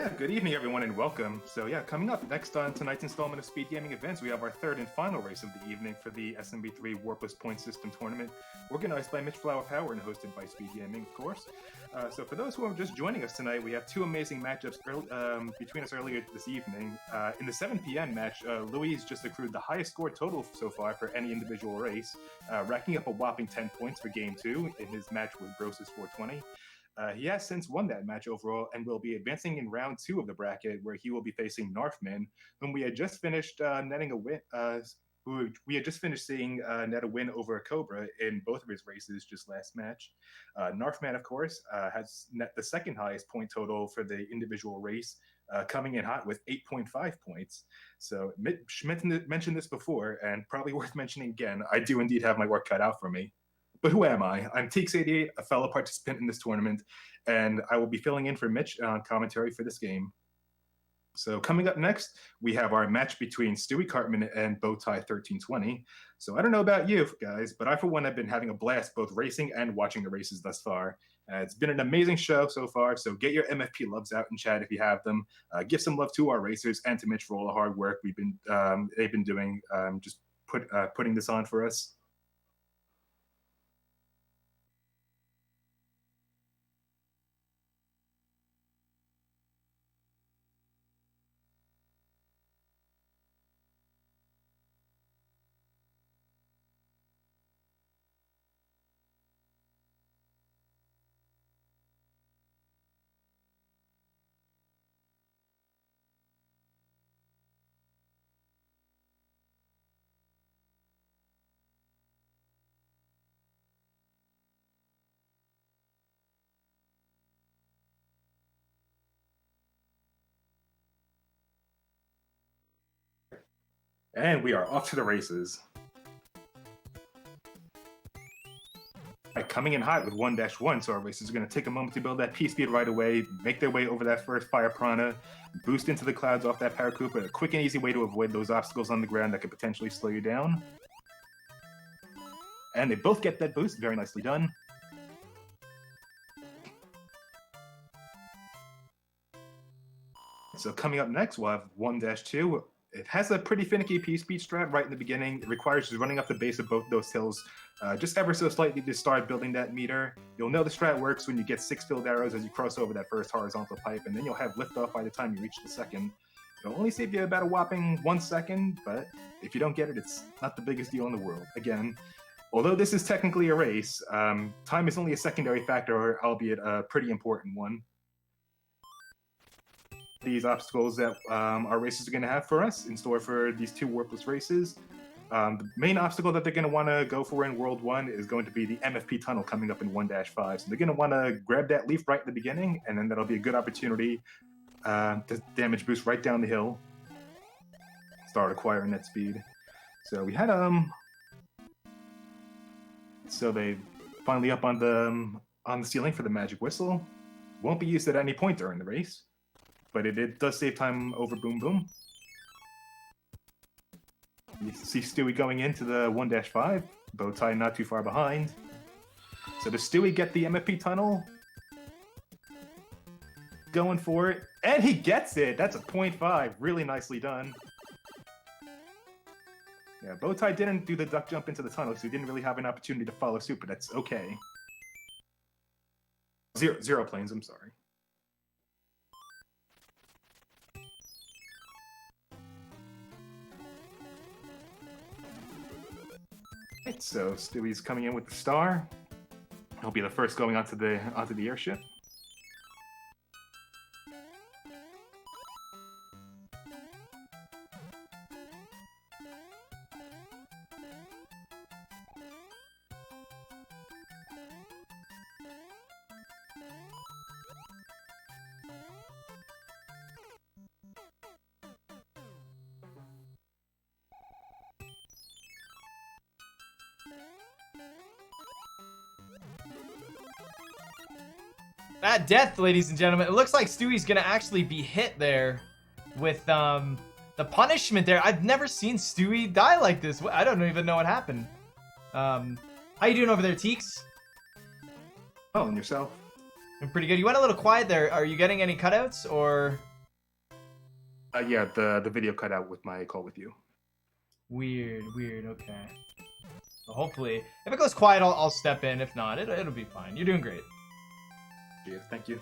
Yeah, good evening, everyone, and welcome. So, yeah, coming up next on tonight's installment of Speed Gaming Events, we have our third and final race of the evening for the SMB3 Warpless Point System Tournament, organized by Mitch Flower Power and hosted by Speed Gaming, of course. So, for those who are just joining us tonight, we have two amazing matchups between us earlier this evening. In the 7 p.m. match, Louis just accrued the highest score total so far for any individual race, racking up a whopping 10 points for Game 2 in his match with Gross's 420. He has since won that match overall and will be advancing in round 2 of the bracket, where he will be facing Narfman, whom we had just finished netting a win. Who we had just finished seeing net a win over a Cobra in both of his races just last match. Narfman, of course, has net the second highest point total for the individual race, coming in hot with 8.5 points. So Mitch mentioned this before, and probably worth mentioning again, I do indeed have my work cut out for me. But who am I? I'm Teeks88, a fellow participant in this tournament, and I will be filling in for Mitch on commentary for this game. So coming up next, we have our match between Stewie Cartman and Bowtie1320. So I don't know about you guys, but I for one have been having a blast both racing and watching the races thus far. It's been an amazing show so far, so get your MFP loves out in chat if you have them. Give some love to our racers and to Mitch for all the hard work they've been doing, putting this on for us. And we are off to the races. Coming in hot with 1-1, so our racers are going to take a moment to build that P-speed right away, make their way over that first Fire Prana, boost into the clouds off that Paratrooper, a quick and easy way to avoid those obstacles on the ground that could potentially slow you down. And they both get that boost, very nicely done. So coming up next, we'll have 1-2. It has a pretty finicky P-speed strat right in the beginning. It requires just running up the base of both those hills just ever so slightly to start building that meter. You'll know the strat works when you get 6 filled arrows as you cross over that first horizontal pipe, and then you'll have liftoff by the time you reach the second. It'll only save you about a whopping 1 second, but if you don't get it, it's not the biggest deal in the world. Again, although this is technically a race, time is only a secondary factor, albeit a pretty important one. These obstacles that our racers are going to have for us in store for these two warpless races. The main obstacle that they're going to want to go for in World 1 is going to be the MFP tunnel coming up in 1-5. So they're going to want to grab that leaf right at the beginning, and then that'll be a good opportunity to damage boost right down the hill. Start acquiring that speed. So we had so they finally up on the ceiling for the magic whistle. Won't be used at any point during the race, but it does save time over Boom Boom. You see Stewie going into the 1-5, Bowtie not too far behind. So does Stewie get the MFP tunnel? Going for it, and he gets it! That's a 0.5, really nicely done. Yeah, Bowtie didn't do the duck jump into the tunnel, so he didn't really have an opportunity to follow suit, but that's okay. Zero planes, I'm sorry. Right, so Stewie's coming in with the star. He'll be the first going onto the airship. That death, ladies and gentlemen. It looks like Stewie's gonna actually be hit there with the punishment there. I've never seen Stewie die like this. I don't even know what happened. How you doing over there, Teeks? Oh, and yourself? I'm pretty good. You went a little quiet there. Are you getting any cutouts or? Yeah, the video cut out with my call with you. Weird, weird. Okay. So hopefully, if it goes quiet, I'll step in. If not, it'll be fine. You're doing great. Yeah, thank you.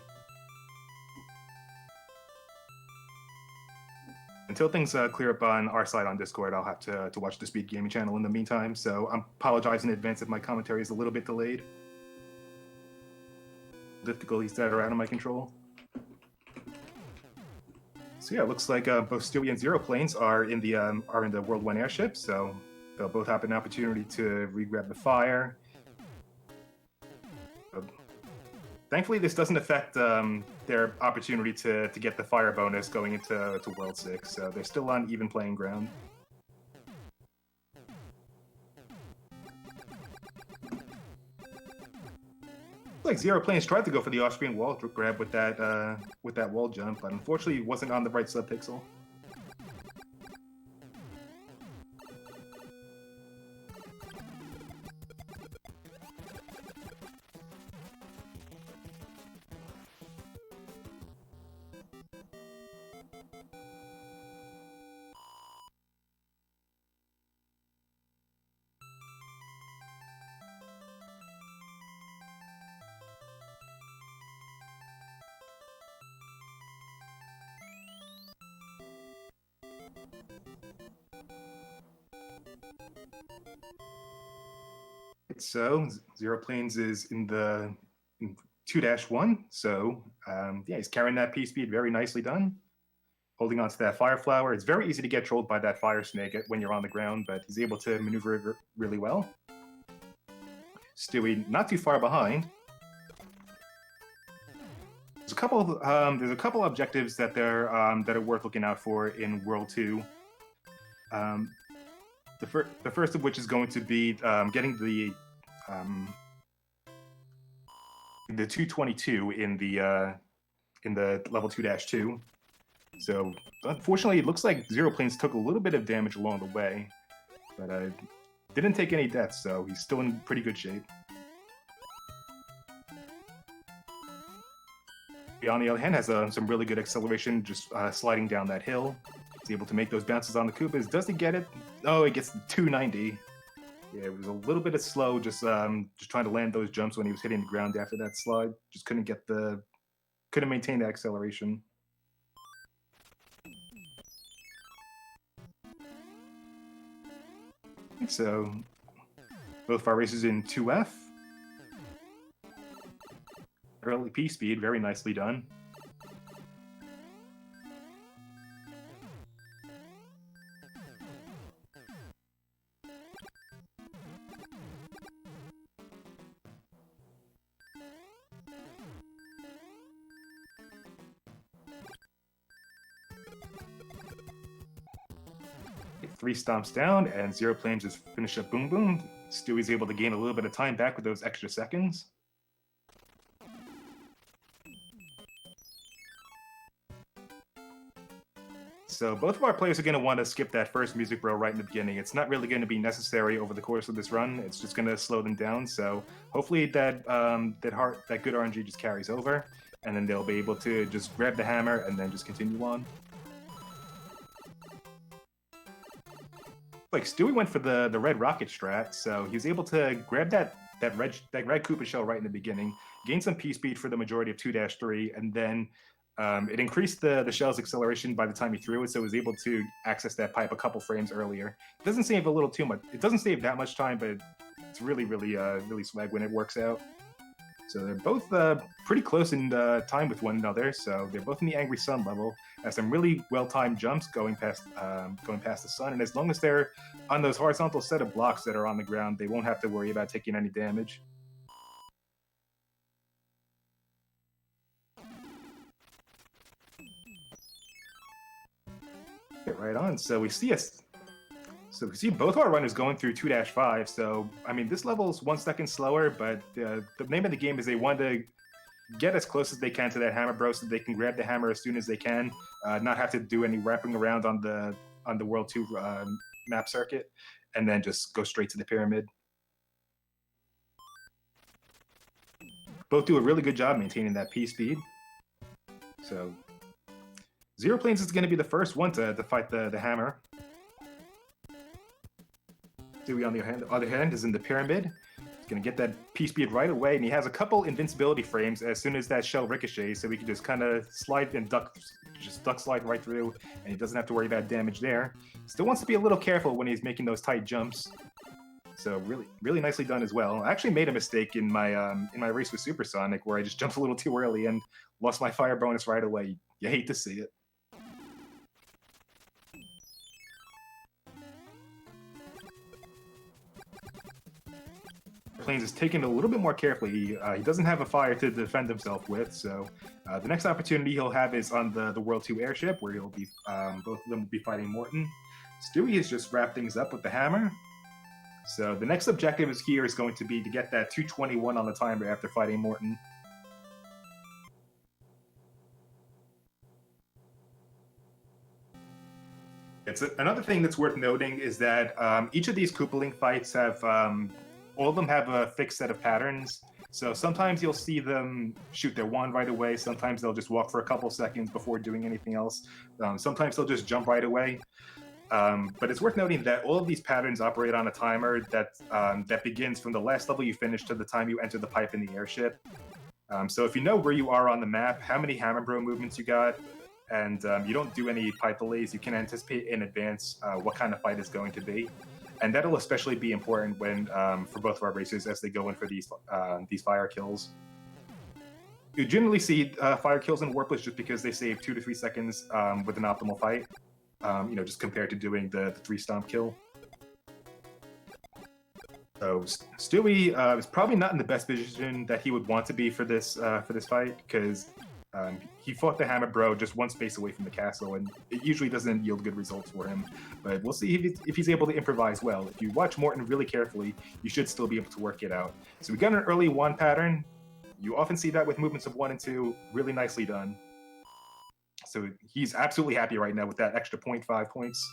Until things clear up on our side on Discord, I'll have to watch the SpeedGaming channel in the meantime. So I apologize in advance if my commentary is a little bit delayed. Difficulties that are out of my control. So yeah, it looks like both Stewie and xeroplanes are in the World 1 airship, so they'll both have an opportunity to re-grab the fire. Thankfully, this doesn't affect their opportunity to get the fire bonus going into World 6, so they're still on even playing ground. Like xeroplanes tried to go for the off-screen wall grab with that wall jump, but unfortunately, it wasn't on the right subpixel. So xeroplanes is in 2-1, so yeah, he's carrying that P speed very nicely done. Holding onto that fire flower. It's very easy to get trolled by that fire snake when you're on the ground, but he's able to maneuver it really well. Stewie not too far behind. There's a couple objectives that are worth looking out for in World 2. The first of which is going to be getting the 222 in the level 2-2. So unfortunately, it looks like xeroplanes took a little bit of damage along the way, but didn't take any deaths, so he's still in pretty good shape. He, on the other hand, has some really good acceleration just sliding down that hill. He's able to make those bounces on the Koopas. Does he get it? Oh, he gets 290. Yeah, it was a little bit of slow, just trying to land those jumps when he was hitting the ground after that slide. Just couldn't maintain the acceleration. So, both of our races in 2F. Early P speed, very nicely done. Three stomps down, and xeroplanes just finish up boom boom. Stewie's able to gain a little bit of time back with those extra seconds. So both of our players are going to want to skip that first music bro right in the beginning. It's not really going to be necessary over the course of this run. It's just going to slow them down. So hopefully that good RNG just carries over, and then they'll be able to just grab the hammer and then just continue on. Like Stewie went for the red rocket strat, so he was able to grab that red Koopa shell right in the beginning, gain some P speed for the majority of 2-3, and then it increased the shell's acceleration by the time he threw it, so he was able to access that pipe a couple frames earlier. It doesn't save a little too much. It doesn't save that much time, but it's really swag when it works out. So they're both pretty close in time with one another. So they're both in the Angry Sun level. Have some really well-timed jumps going past the sun, and as long as they're on those horizontal set of blocks that are on the ground, they won't have to worry about taking any damage. Get right on. So we see both our runners going through 2-5. So I mean, this level is 1 second slower, but the name of the game is they want to get as close as they can to that hammer bro, so they can grab the hammer as soon as they can, not have to do any wrapping around on the World 2 map circuit, and then just go straight to the pyramid. Both do a really good job maintaining that P speed. So Xeroplanes is going to be the first one to fight the hammer. Stewie, on the other hand, is in the pyramid. He's going to get that P-speed right away, and he has a couple invincibility frames as soon as that shell ricochets, so he can just kind of slide and duck slide right through, and he doesn't have to worry about damage there. Still wants to be a little careful when he's making those tight jumps. So really nicely done as well. I actually made a mistake in my race with Supersonic where I just jumped a little too early and lost my fire bonus right away. You hate to see it. Planes is taken a little bit more carefully. He doesn't have a fire to defend himself with, so the next opportunity he'll have is on the World 2 airship, where he'll be both of them will be fighting Morton. Stewie has just wrapped things up with the hammer. So the next objective here is going to be to get that 221 on the timer after fighting Morton. Another thing that's worth noting is that each of these Koopaling fights have all of them have a fixed set of patterns. So sometimes you'll see them shoot their wand right away. Sometimes they'll just walk for a couple seconds before doing anything else. Sometimes they'll just jump right away. But it's worth noting that all of these patterns operate on a timer that begins from the last level you finish to the time you enter the pipe in the airship. So if you know where you are on the map, how many hammer bro movements you got, and you don't do any pipe delays, you can anticipate in advance what kind of fight is going to be. And that'll especially be important when for both of our racers as they go in for these fire kills. You generally see fire kills in Warpless just because they save 2 to 3 seconds with an optimal fight. Just compared to doing the 3-stomp kill. So Stewie is probably not in the best position that he would want to be for this fight, because he fought the Hammer Bro just one space away from the castle, and it usually doesn't yield good results for him. But we'll see if he's able to improvise well. If you watch Morton really carefully, you should still be able to work it out. So we got an early 1 pattern. You often see that with movements of 1 and 2. Really nicely done. So he's absolutely happy right now with that extra 0.5 points.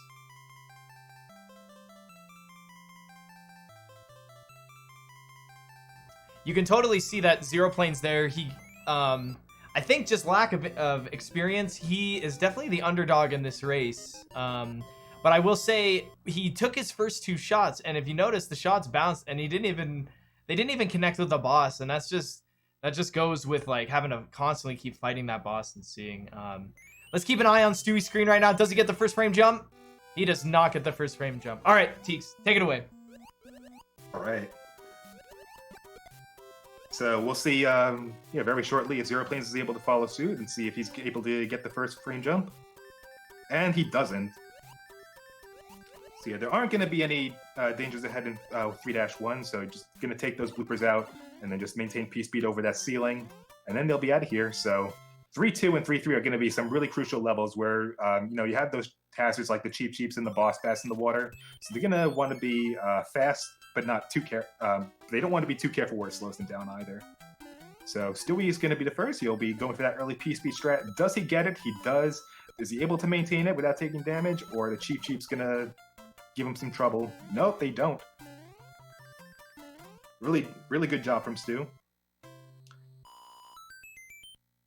You can totally see that Xeroplanes there. He, I think just lack of experience. He is definitely the underdog in this race. But I will say he took his first 2 shots, and if you notice, the shots bounced, and they didn't even connect with the boss, and that just goes with like having to constantly keep fighting that boss and seeing. Let's keep an eye on Stewie's screen right now. Does he get the first frame jump? He does not get the first frame jump. All right, Teeks, take it away. All right. So we'll see very shortly if Xeroplanes is able to follow suit and see if he's able to get the first frame jump. And he doesn't. So yeah, there aren't going to be any dangers ahead in 3-1, so just going to take those bloopers out and then just maintain P-speed over that ceiling, and then they'll be out of here. So 3-2 and 3-3 are going to be some really crucial levels where you have those hazards like the Cheep Cheeps and the Boss Bass in the water. So they're going to want to be fast, but not too they don't want to be too careful where it slows them down either. So Stewie is going to be the first. He'll be going for that early P-speed strat. Does he get it? He does. Is he able to maintain it without taking damage, or the Cheep Cheep's going to give him some trouble? Nope, they don't. Really, really good job from Stu.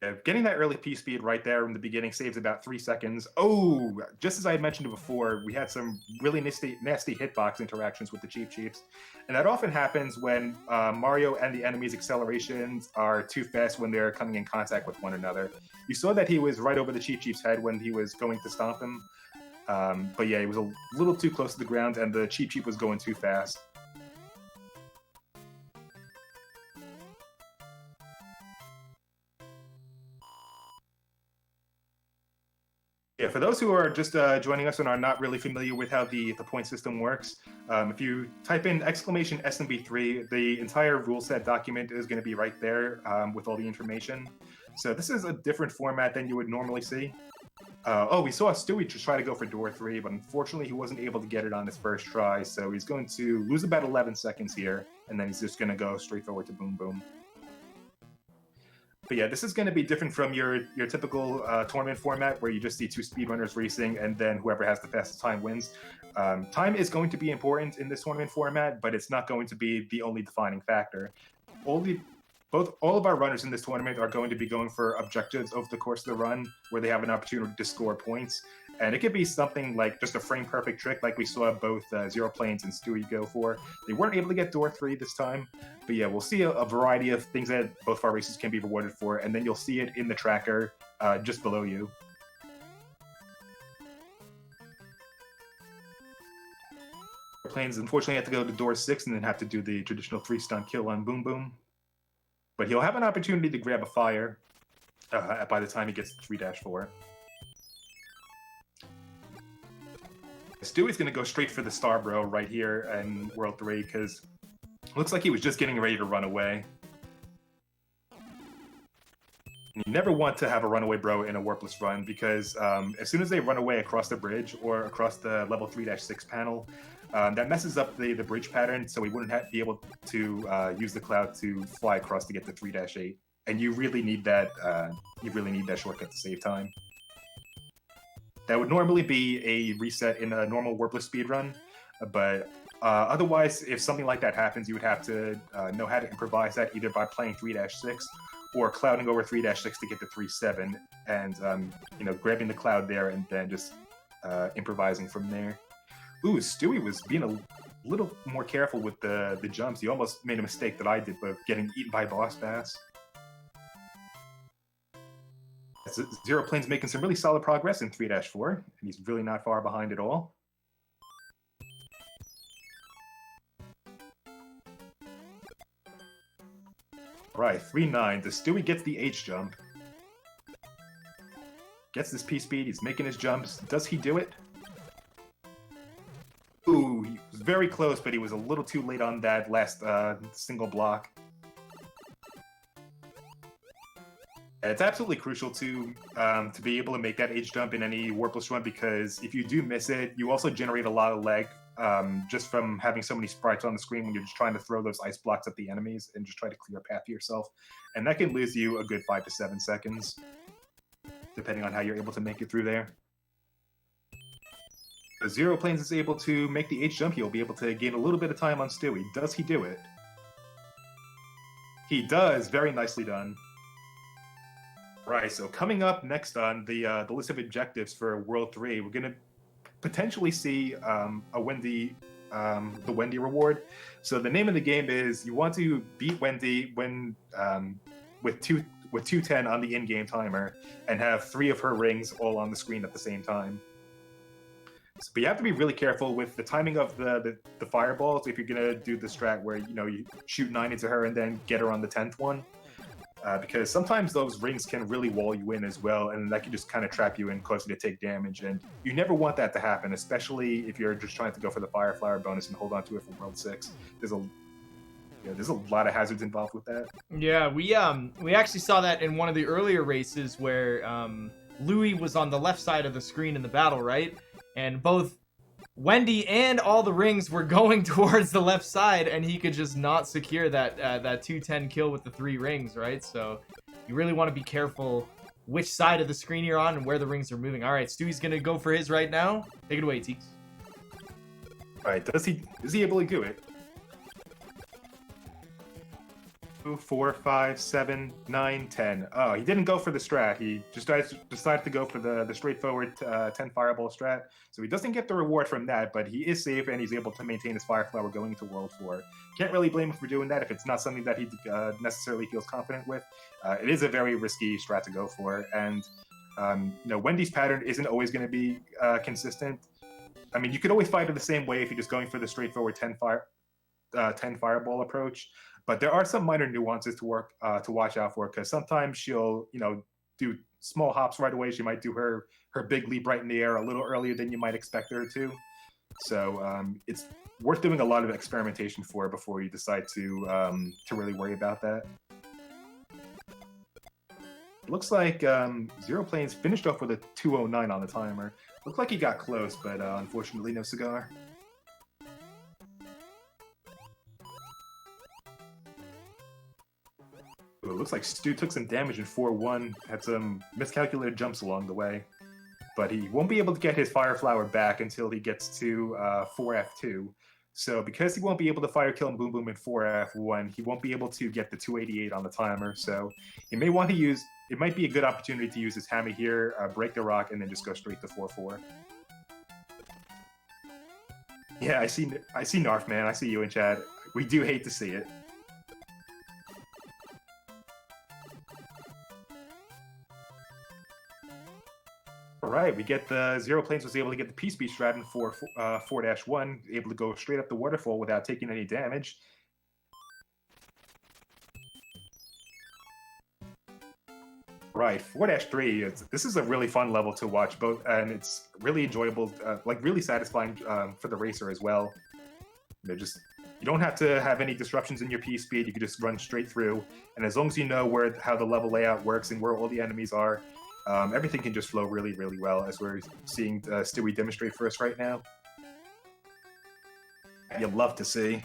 Yeah, getting that early P-speed right there in the beginning saves about 3 seconds. Oh, just as I had mentioned before, we had some really nasty hitbox interactions with the Cheep Cheeps. And that often happens when Mario and the enemy's accelerations are too fast when they're coming in contact with one another. You saw that he was right over the Cheep Cheep's head when he was going to stomp him. But yeah, he was a little too close to the ground, and the Cheep Cheep was going too fast. Yeah, for those who are just joining us and are not really familiar with how the point system works, if you type in !SMB3, the entire rule set document is going to be right there with all the information. So this is a different format than you would normally see. We saw Stewie just try to go for door 3, but unfortunately he wasn't able to get it on his first try, so he's going to lose about 11 seconds here, and then he's just going to go straight forward to Boom Boom. But yeah, this is going to be different from your typical tournament format where you just see 2 speedrunners racing and then whoever has the fastest time wins. Time is going to be important in this tournament format, but it's not going to be the only defining factor. all of our runners in this tournament are going to be going for objectives over the course of the run, where they have an opportunity to score points. And it could be something like just a frame perfect trick, like we saw both xeroplanes and Stewie go for. They weren't able to get door 3 this time, but yeah, we'll see a variety of things that both of our races can be rewarded for, and then you'll see it in the tracker just below you. Planes unfortunately have to go to door 6 and then have to do the traditional 3-stunt kill on Boom Boom. But he'll have an opportunity to grab a fire by the time he gets to 3-4. Stewie's going to go straight for the Starbro right here in World 3, because it looks like he was just getting ready to run away. And you never want to have a runaway bro in a warpless run, because as soon as they run away across the bridge or across the level 3-6 panel, that messes up the bridge pattern, so we wouldn't be able to use the cloud to fly across to get to 3-8. And you really need that. Shortcut to save time. That would normally be a reset in a normal warpless speedrun, but otherwise, if something like that happens, you would have to know how to improvise that either by playing 3-6 or clouding over 3-6 to get to 3-7, and grabbing the cloud there and then just improvising from there. Ooh, Stewie was being a little more careful with the jumps. He almost made a mistake that I did of getting eaten by Boss Bass. Xeroplane's making some really solid progress in 3-4, and he's really not far behind at all. Right, 3-9. The Stewie gets the H jump. Gets this P speed, he's making his jumps. Does he do it? Ooh, he was very close, but he was a little too late on that last single block. And it's absolutely crucial to be able to make that H jump in any warpless run, because if you do miss it, you also generate a lot of lag just from having so many sprites on the screen when you're just trying to throw those ice blocks at the enemies and just try to clear a path for yourself. And that can lose you a good 5 to 7 seconds, depending on how you're able to make it through there. If Xeroplanes is able to make the H jump, he'll be able to gain a little bit of time on Stewie. Does he do it? He does. Very nicely done. Right, so coming up next on the list of objectives for World 3, we're going to potentially see the Wendy reward. So the name of the game is you want to beat Wendy when with 210 on the in-game timer and have 3 of her rings all on the screen at the same time. But you have to be really careful with the timing of the fireballs if you're gonna do the strat where you shoot 9 into her and then get her on the 10th one, because sometimes those rings can really wall you in as well, and that can just kind of trap you and cause you to take damage. And you never want that to happen, especially if you're just trying to go for the fire flower bonus and hold on to it for World 6. There's a lot of hazards involved with that. Yeah, we actually saw that in one of the earlier races where Louis was on the left side of the screen in the battle, right? And both Wendy and all the rings were going towards the left side, and he could just not secure that 210 kill with the 3 rings, right? So you really want to be careful which side of the screen you're on and where the rings are moving. All right, Stewie's going to go for his right now. Take it away, Teeks. All right, is he able to do it? 2, 4, 5, 7, 9, 10. Oh, he didn't go for the strat. He just decided to go for the straightforward 10 fireball strat. So he doesn't get the reward from that, but he is safe and he's able to maintain his fire flower going into World 4. Can't really blame him for doing that if it's not something that he necessarily feels confident with. It is a very risky strat to go for, and Wendy's pattern isn't always going to be consistent. I mean, you could always fight it the same way if you're just going for the straightforward 10 fireball approach. But there are some minor nuances to watch out for, because sometimes she'll, do small hops right away. She might do her big leap right in the air a little earlier than you might expect her to. So it's worth doing a lot of experimentation for before you decide to really worry about that. It looks like Xeroplanes finished off with a 209 on the timer. Looked like he got close, but unfortunately no cigar. It looks like Stu took some damage in 4-1, had some miscalculated jumps along the way, but he won't be able to get his Fire Flower back until he gets to 4F2. So because he won't be able to fire kill Boom Boom in 4F1, he won't be able to get the 288 on the timer. So he may want to use, it might be a good opportunity to use his hammer here, break the rock, and then just go straight to 4-4. Yeah, I see Narf, man. I see you in chat. We do hate to see it. Alright, we get the xeroplanes was able to get the P-Speed strat in 4-1, able to go straight up the waterfall without taking any damage. Right, 4-3, this is a really fun level to watch, both, and it's really enjoyable, like really satisfying for the racer as well. You don't have to have any disruptions in your P-Speed, you can just run straight through, and as long as you know how the level layout works and where all the enemies are, everything can just flow really, really well, as we're seeing Stewie demonstrate for us right now. You'd love to see.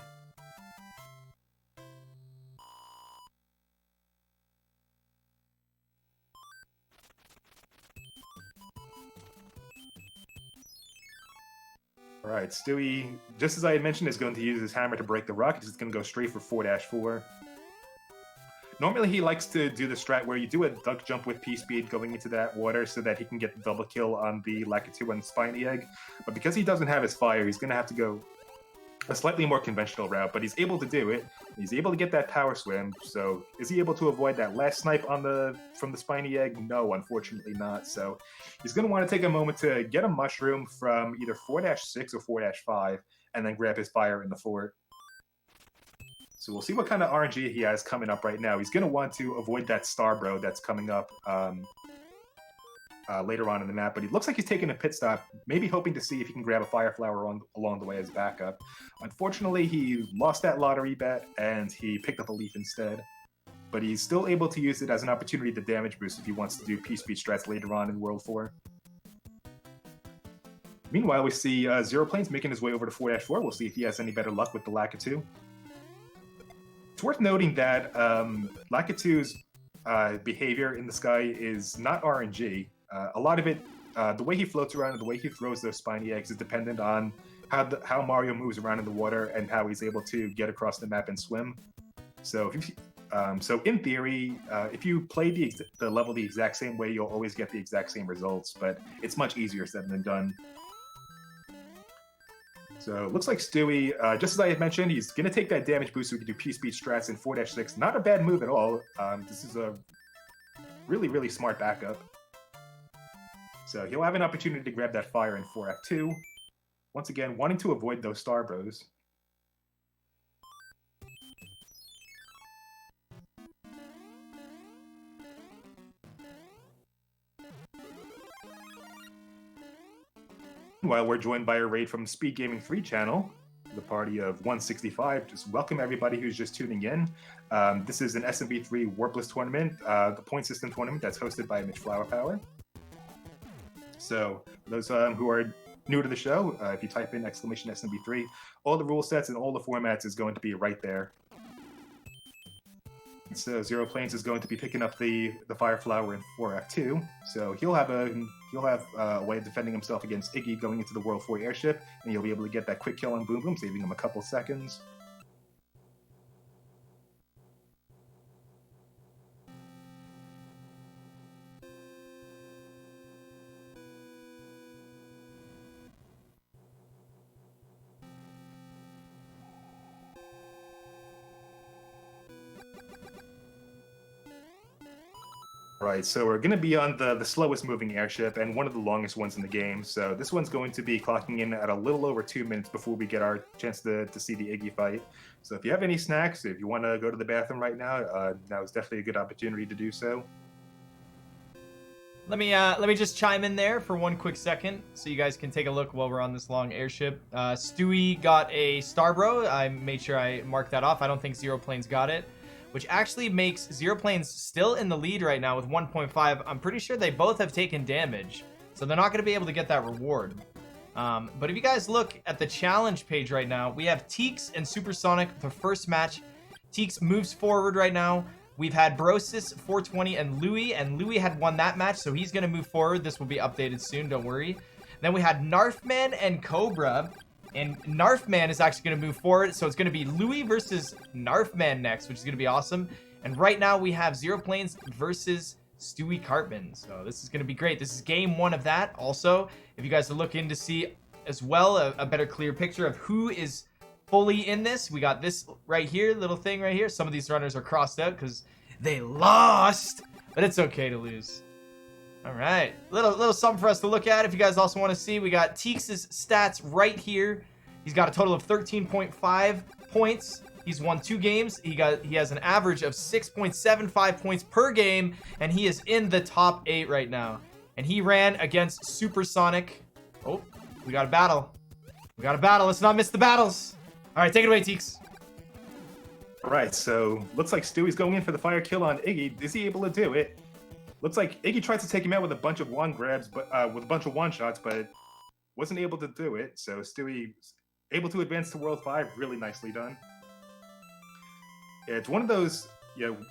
Alright, Stewie, just as I had mentioned, is going to use his hammer to break the rock. He's just going to go straight for 4-4. Normally he likes to do the strat where you do a duck jump with P-Speed going into that water so that he can get the double kill on the Lakitu and Spiny Egg. But because he doesn't have his fire, he's going to have to go a slightly more conventional route, but he's able to do it. He's able to get that power swim, so is he able to avoid that last snipe from the Spiny Egg? No, unfortunately not. So he's going to want to take a moment to get a mushroom from either 4-6 or 4-5, and then grab his fire in the fort. So we'll see what kind of RNG he has coming up right now. He's going to want to avoid that Starbro that's coming up later on in the map, but he looks like he's taking a pit stop, maybe hoping to see if he can grab a Fire Flower along the way as backup. Unfortunately, he lost that lottery bet, and he picked up a leaf instead. But he's still able to use it as an opportunity to damage boost if he wants to do P-Speed strats later on in World 4. Meanwhile, we see xeroplanes making his way over to 4-4. We'll see if he has any better luck with the Lakitu. It's worth noting that Lakitu's behavior in the sky is not RNG. A lot of it, the way he floats around and the way he throws those spiny eggs is dependent on how Mario moves around in the water and how he's able to get across the map and swim. So, in theory, if you play the level the exact same way, you'll always get the exact same results, but it's much easier said than done. So it looks like Stewie, just as I had mentioned, he's going to take that damage boost so we can do P-Speed strats in 4-6. Not a bad move at all. This is a really, really smart backup. So he'll have an opportunity to grab that fire in 4F2. Once again, wanting to avoid those Starbros. While we're joined by a raid from SpeedGaming 3 channel, the party of 165. Just welcome everybody who's just tuning in. This is an SMB3 Warpless tournament, the point system tournament that's hosted by Mitch Flowerpower. So those who are new to the show, if you type in !SMB3, all the rule sets and all the formats is going to be right there. So Xeroplanes is going to be picking up the Fire Flower in 4F2, so he'll have a way of defending himself against Iggy going into the World 4 airship, and he'll be able to get that quick kill on Boom Boom, saving him a couple seconds. Right, so we're going to be on the slowest moving airship and one of the longest ones in the game. So this one's going to be clocking in at a little over 2 minutes before we get our chance to see the Iggy fight. So if you have any snacks, if you want to go to the bathroom right now, now is definitely a good opportunity to do so. Let me just chime in there for one quick second so you guys can take a look while we're on this long airship. Stewie got a Starbro. I made sure I marked that off. I don't think Xeroplanes got it, which actually makes Xeroplanes still in the lead right now with 1.5. I'm pretty sure they both have taken damage, so they're not going to be able to get that reward. But if you guys look at the challenge page right now, we have Teeks and Supersonic, the first match. Teeks moves forward right now. We've had Brosis, 420, and Louis had won that match, so he's going to move forward. This will be updated soon, don't worry. Then we had Narfman and Cobra. And Narfman is actually going to move forward. So it's going to be Louis versus Narfman next, which is going to be awesome. And right now we have Xeroplanes versus Stewie Cartman. So this is going to be great. This is game 1 of that. Also, if you guys are looking to see as well a better clear picture of who is fully in this, we got this right here, little thing right here. Some of these runners are crossed out because they lost, but it's okay to lose. All right, little something for us to look at. If you guys also want to see, we got Teeks' stats right here. He's got a total of 13.5 points. He's won 2 games. He has an average of 6.75 points per game, and he is in the top 8 right now. And he ran against Supersonic. Oh, we got a battle. We got a battle. Let's not miss the battles. All right, take it away, Teeks. All right, so looks like Stewie's going in for the fire kill on Iggy. Is he able to do it? Looks like Iggy tried to take him out with a bunch of wand grabs, but with a bunch of wand shots, but wasn't able to do it. So Stewie able to advance to World 5. Really nicely done. Yeah, it's one of those,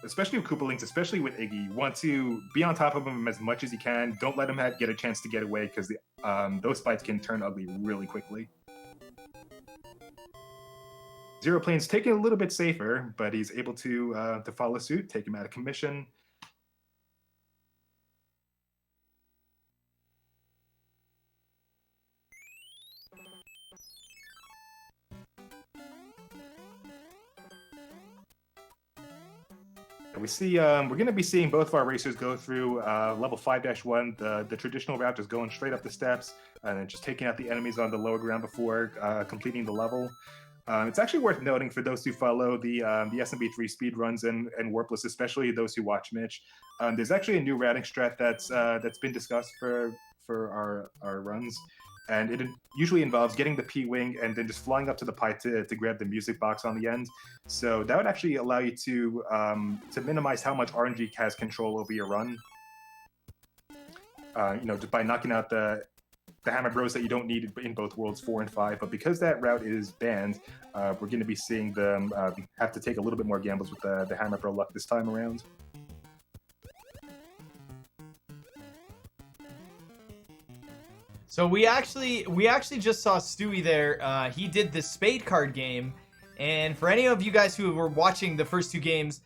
especially with Koopa Links, especially with Iggy, you want to be on top of him as much as you can. Don't let him get a chance to get away, because those fights can turn ugly really quickly. Xeroplanes taking a little bit safer, but he's able to follow suit, take him out of commission. We see we're going to be seeing both of our racers go through level 5-1, the traditional route, just going straight up the steps and then just taking out the enemies on the lower ground before completing the level. It's actually worth noting for those who follow the SMB3 speedruns and Warpless, especially those who watch Mitch. There's actually a new routing strat that's been discussed for our runs, and it usually involves getting the P-wing and then just flying up to the pipe to grab the music box on the end. So that would actually allow you to minimize how much RNG has control over your run. Just by knocking out the Hammer Bros that you don't need in both Worlds 4 and 5, but because that route is banned, we're going to be seeing them have to take a little bit more gambles with the Hammer Bro luck this time around. So we actually just saw Stewie there. He did the Spade card game, and for any of you guys who were watching the first 2 games,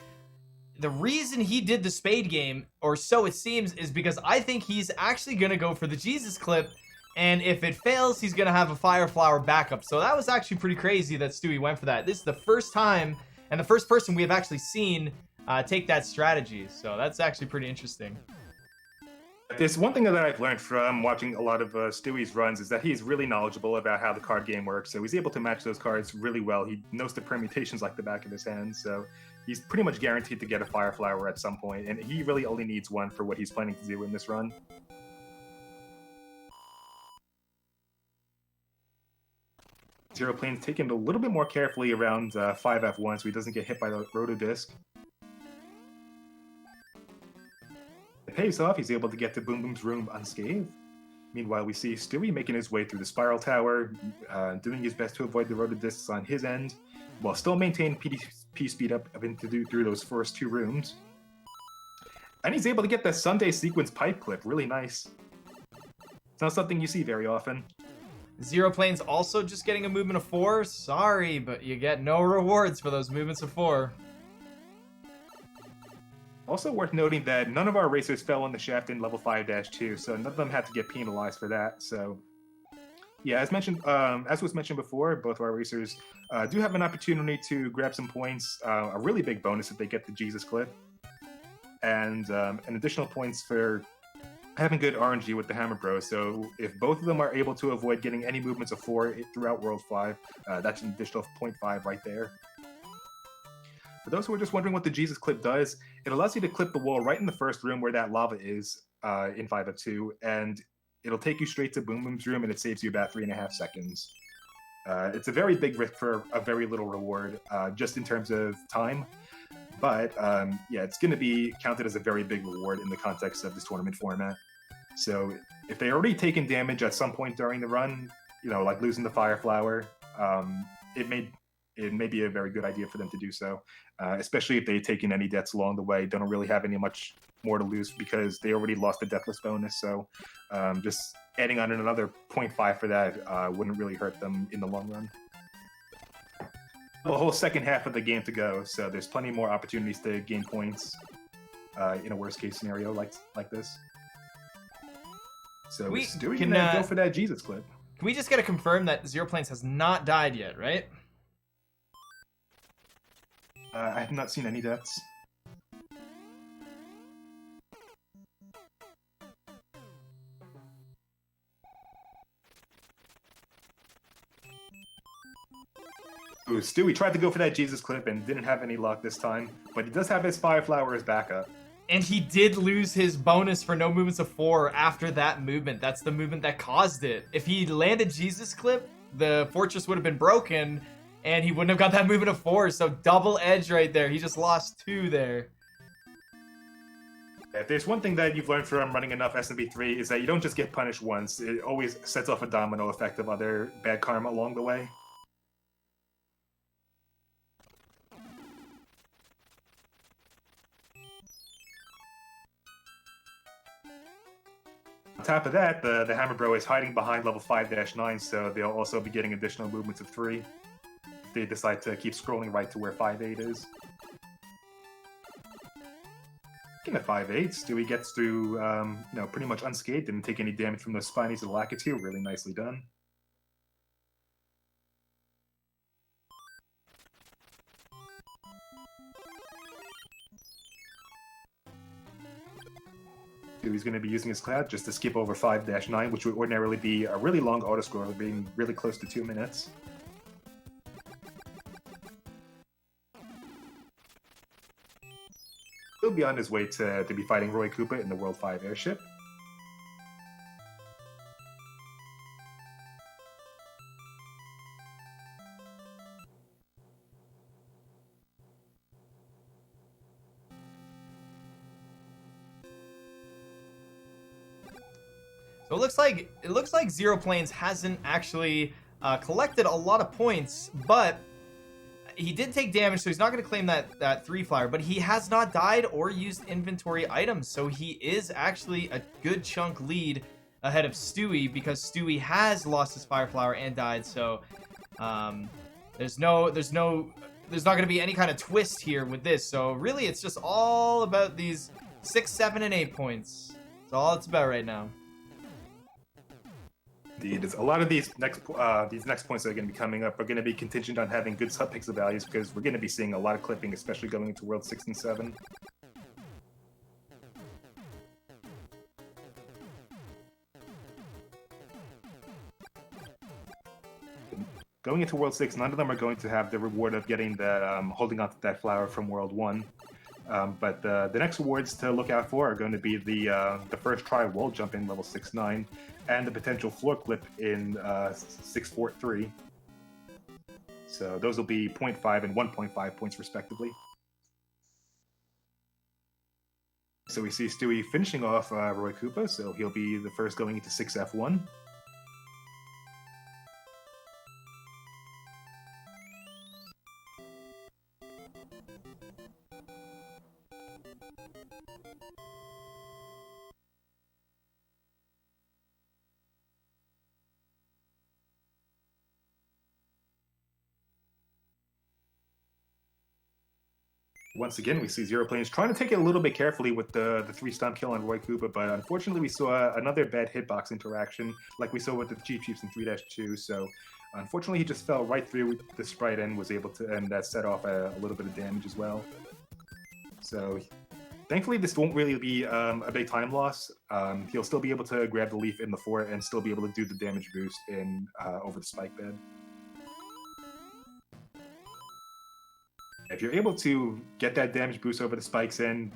the reason he did the Spade game, or so it seems, is because I think he's actually gonna go for the Jesus clip, and if it fails, he's gonna have a Fire Flower backup. So that was actually pretty crazy that Stewie went for that. This is the first time and the first person we have actually seen take that strategy. So that's actually pretty interesting. There's one thing that I've learned from watching a lot of Stewie's runs is that he's really knowledgeable about how the card game works. So he's able to match those cards really well. He knows the permutations like the back of his hand. So he's pretty much guaranteed to get a Fire Flower at some point. And he really only needs one for what he's planning to do in this run. Xeroplanes taking it a little bit more carefully around 5F1 so he doesn't get hit by the Rotodisc. It pays off. He's able to get to Boom Boom's room unscathed. Meanwhile, we see Stewie making his way through the Spiral Tower, doing his best to avoid the Rotodiscs on his end, while still maintaining P speed up through those first 2 rooms. And he's able to get the Sunday sequence pipe clip. Really nice. It's not something you see very often. Xeroplanes also just getting a movement of 4. Sorry, but you get no rewards for those movements of 4. Also worth noting that none of our racers fell on the shaft in level 5-2, so none of them had to get penalized for that. So, yeah, as was mentioned before, both of our racers do have an opportunity to grab some points. A really big bonus if they get the Jesus clip, and additional points for having good RNG with the Hammer Bros. So if both of them are able to avoid getting any movements of 4 throughout World 5, that's an additional 0.5 right there. For those who are just wondering what the Jesus clip does, it allows you to clip the wall right in the first room where that lava is in 5F2, and it'll take you straight to Boom Boom's room, and it saves you about 3.5 seconds. It's a very big risk for a very little reward, just in terms of time. But yeah, it's going to be counted as a very big reward in the context of this tournament format. So if they already taken damage at some point during the run, like losing the Fire Flower, it may be a very good idea for them to do so, especially if they've taken any deaths along the way. They don't really have any much more to lose because they already lost the Deathless bonus. So just adding on another 0.5 for that wouldn't really hurt them in the long run. The whole second half of the game to go, so there's plenty more opportunities to gain points in a worst case scenario like this. So Stewie can go for that Jesus clip. Can we just get a confirm that xeroplanes has not died yet, right? I have not seen any deaths. Ooh, Stewie tried to go for that Jesus clip and didn't have any luck this time, but he does have his Fire Flower as backup. And he did lose his bonus for no movements of 4 after that movement. That's the movement that caused it. If he landed Jesus clip, the fortress would have been broken, and he wouldn't have got that movement of 4. So double edge right there. He just lost 2 there. If there's one thing that you've learned from running enough SMB3 is that you don't just get punished once. It always sets off a domino effect of other bad karma along the way. On top of that, the Hammer Bro is hiding behind level 5-9, so they'll also be getting additional movements of 3 if they decide to keep scrolling right to where 5-8 is. Speaking of 5-8, Stewie gets through, pretty much unscathed, didn't take any damage from those Spinies of the Lakitu, really nicely done. He's going to be using his Cloud just to skip over 5-9, which would ordinarily be a really long autoscroller, being really close to 2 minutes. He'll be on his way to be fighting Roy Koopa in the World 5 airship. So it looks like xeroplanes hasn't actually collected a lot of points, but he did take damage, so he's not going to claim that 3 flyer. But he has not died or used inventory items, so he is actually a good chunk lead ahead of Stewie because Stewie has lost his fire flower and died. So there's not going to be any kind of twist here with this. So really, it's just all about these 6, 7, and 8 points. That's all it's about right now. Indeed, a lot of these next points that are going to be coming up are going to be contingent on having good sub-pixel values because we're going to be seeing a lot of clipping, especially going into World 6 and 7. Going into World 6, none of them are going to have the reward of getting that holding on to that flower from World 1. But the next rewards to look out for are going to be the first try wall jump in level 6-9 and the potential floor clip in 6-4-3. So those will be 0.5 and 1.5 points respectively. So we see Stewie finishing off Roy Koopa, so he'll be the first going into 6F1. Once again, we see xeroplanes trying to take it a little bit carefully with the 3-stomp kill on Roy Koopa, but unfortunately we saw another bad hitbox interaction like we saw with the Cheap Chiefs in 3-2, so unfortunately he just fell right through the sprite and was able to, and that set off a little bit of damage as well. So thankfully this won't really be a big time loss. He'll still be able to grab the leaf in the fort and still be able to do the damage boost in over the spike bed. If you're able to get that damage boost over the spikes and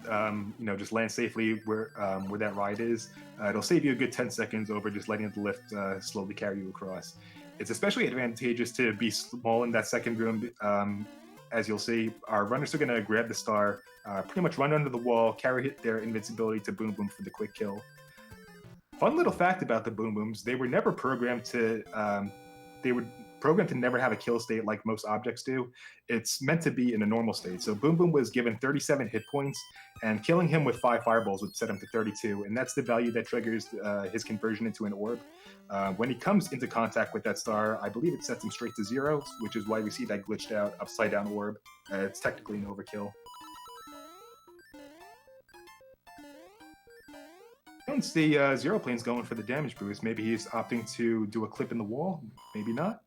just land safely where that ride is, it'll save you a good 10 seconds over just letting the lift slowly carry you across. It's especially advantageous to be small in that second room. As you'll see, our runners are going to grab the star, pretty much run under the wall, carry their invincibility to Boom Boom for the quick kill. Fun little fact about the Boom Booms, they were never programmed to... programmed to never have a kill state like most objects do. It's meant to be in a normal state. So Boom Boom was given 37 hit points, and killing him with 5 fireballs would set him to 32, and that's the value that triggers his conversion into an orb. When he comes into contact with that star, I believe it sets him straight to 0, which is why we see that glitched out upside down orb. It's technically an overkill. I don't see xeroplanes going for the damage boost. Maybe he's opting to do a clip in the wall. Maybe not.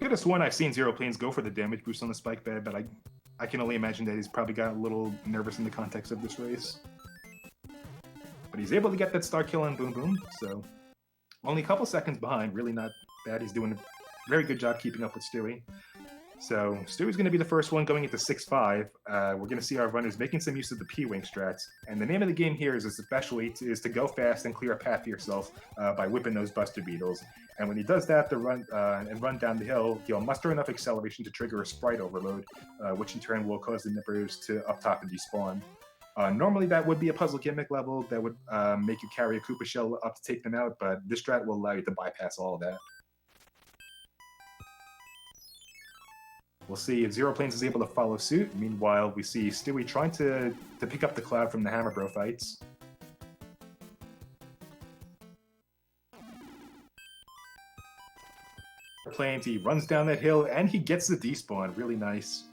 Could have sworn I've seen xeroplanes go for the damage boost on the spike bed, but I can only imagine that he's probably got a little nervous in the context of this race. But he's able to get that star kill on Boom Boom, so only a couple seconds behind. Really not bad. He's doing a very good job keeping up with Stewie. So Stewie's going to be the first one going into 6-5. We're going to see our runners making some use of the P-Wing strats. And the name of the game here is especially is to go fast and clear a path for yourself by whipping those Buster Beetles. And when he does that, run down the hill, he'll muster enough acceleration to trigger a sprite overload, which in turn will cause the nippers to up top and despawn. Normally that would be a puzzle gimmick level that would make you carry a Koopa shell up to take them out, but this strat will allow you to bypass all of that. We'll see if xeroplanes is able to follow suit. Meanwhile, we see Stewie trying to pick up the cloud from the Hammer Bro fights. Planes, he runs down that hill and he gets the despawn. Really nice.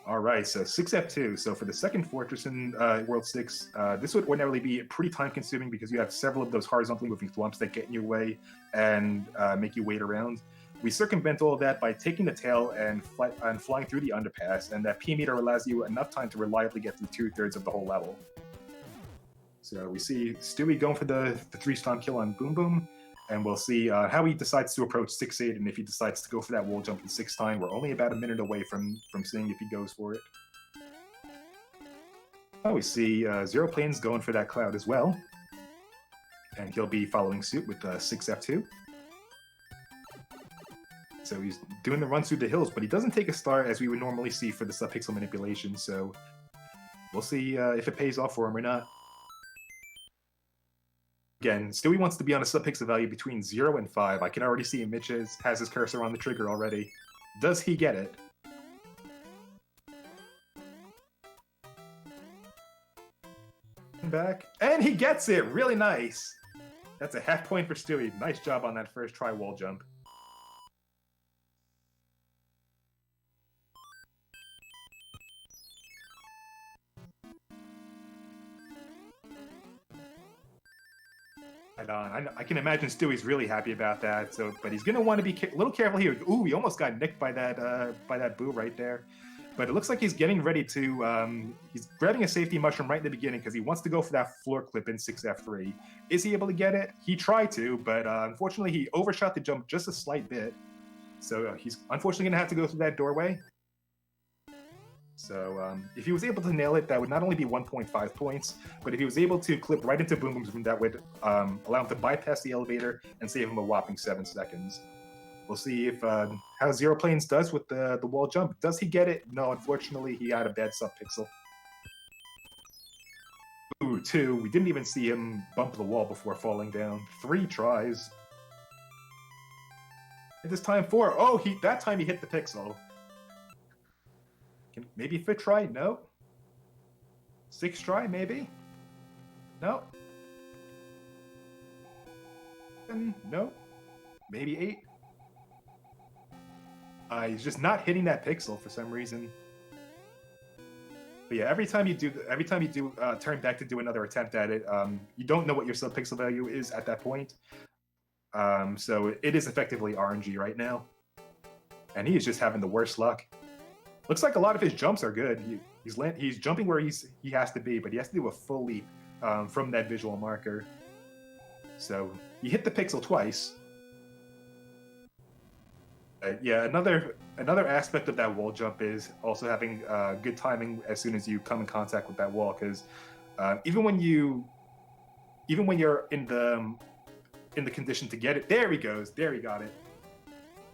Alright, so 6F2. So for the second fortress in World 6, this would ordinarily be pretty time consuming because you have several of those horizontally moving thwomps that get in your way and make you wait around. We circumvent all of that by taking the tail and flying through the underpass, and that P-meter allows you enough time to reliably get through 2/3 of the whole level. So we see Stewie going for the 3-stomp kill on Boom Boom, and we'll see how he decides to approach 6-8, and if he decides to go for that wall jump in 6-9. We're only about a minute away from seeing if he goes for it. Oh, we see xeroplanes going for that cloud as well, and he'll be following suit with 6F2. So he's doing the run through the hills, but he doesn't take a star as we would normally see for the subpixel manipulation, so we'll see if it pays off for him or not. Again, Stewie wants to be on a subpixel value between 0 and 5. I can already see Mitch has his cursor on the trigger already. Does he get it? Back, and he gets it! Really nice! That's a half point for Stewie. Nice job on that first try wall jump. I can imagine Stewie's really happy about that. So, but he's gonna want to be a little careful here. Ooh, he almost got nicked by that boo right there. But it looks like he's getting ready to. He's grabbing a safety mushroom right in the beginning because he wants to go for that floor clip in 6F3. Is he able to get it? He tried to, but unfortunately he overshot the jump just a slight bit. So he's unfortunately gonna have to go through that doorway. So if he was able to nail it, that would not only be 1.5 points, but if he was able to clip right into Boom Boom's room, that would allow him to bypass the elevator and save him a whopping 7 seconds. We'll see if how xeroplanes does with the wall jump. Does he get it? No, unfortunately, he had a bad subpixel. Ooh, 2. We didn't even see him bump the wall before falling down. 3 tries. At this time, 4. Oh, that time he hit the pixel. Maybe 5th try? No. 6th try? Maybe? No. No. Maybe 8. He's just not hitting that pixel for some reason. But yeah, every time you do turn back to do another attempt at it, you don't know what your subpixel value is at that point. So it is effectively RNG right now, and he is just having the worst luck. Looks like a lot of his jumps are good. He's jumping where he has to be, but he has to do a full leap from that visual marker. So he hit the pixel twice. Yeah, another aspect of that wall jump is also having good timing as soon as you come in contact with that wall, because even when you're in the condition to get it, there he goes, there he got it.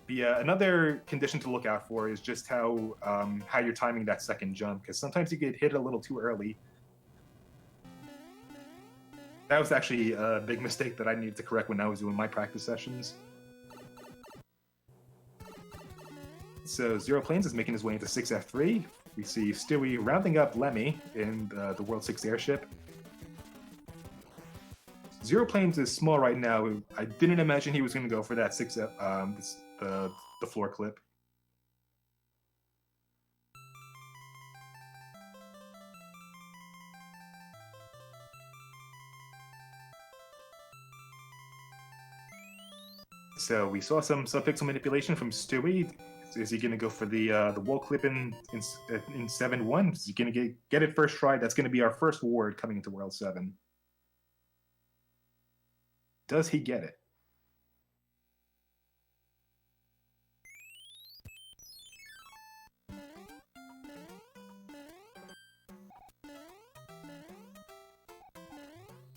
Another condition to look out for is just how you're timing that second jump, because sometimes you get hit a little too early, That was actually a big mistake that I needed to correct when I was doing my practice sessions. So xeroplanes is making his way into 6F3. We see Stewie rounding up Lemmy in the World 6 airship. xeroplanes is small right now. I didn't imagine he was going to go for that the floor clip. So we saw some subpixel manipulation from Stewie. Is he going to go for the wall clip in 7-1? Is he going to get it first try? That's going to be our first award coming into World 7. Does he get it?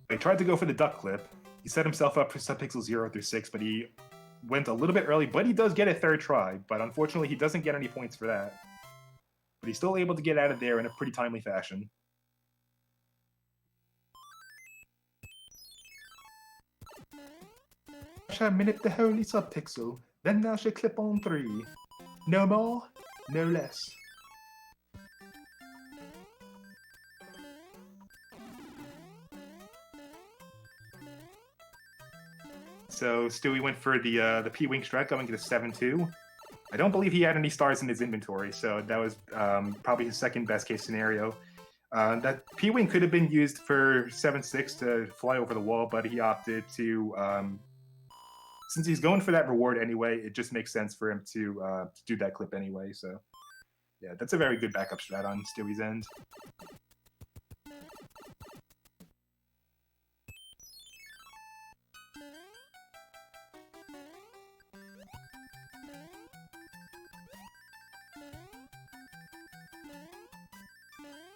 He tried to go for the duck clip. He set himself up for subpixel 0 through 6, but he went a little bit early, but he does get a third try. But unfortunately, he doesn't get any points for that. But he's still able to get out of there in a pretty timely fashion. Shall minute the holy subpixel, then thou shall clip on 3. No more, no less. So Stewie went for the P-Wing strat, going to the 7-2. I don't believe he had any stars in his inventory, so that was probably his second best case scenario. That P-Wing could have been used for 7-6 to fly over the wall, but he opted to, since he's going for that reward anyway, it just makes sense for him to do that clip anyway. So yeah, that's a very good backup strat on Stewie's end.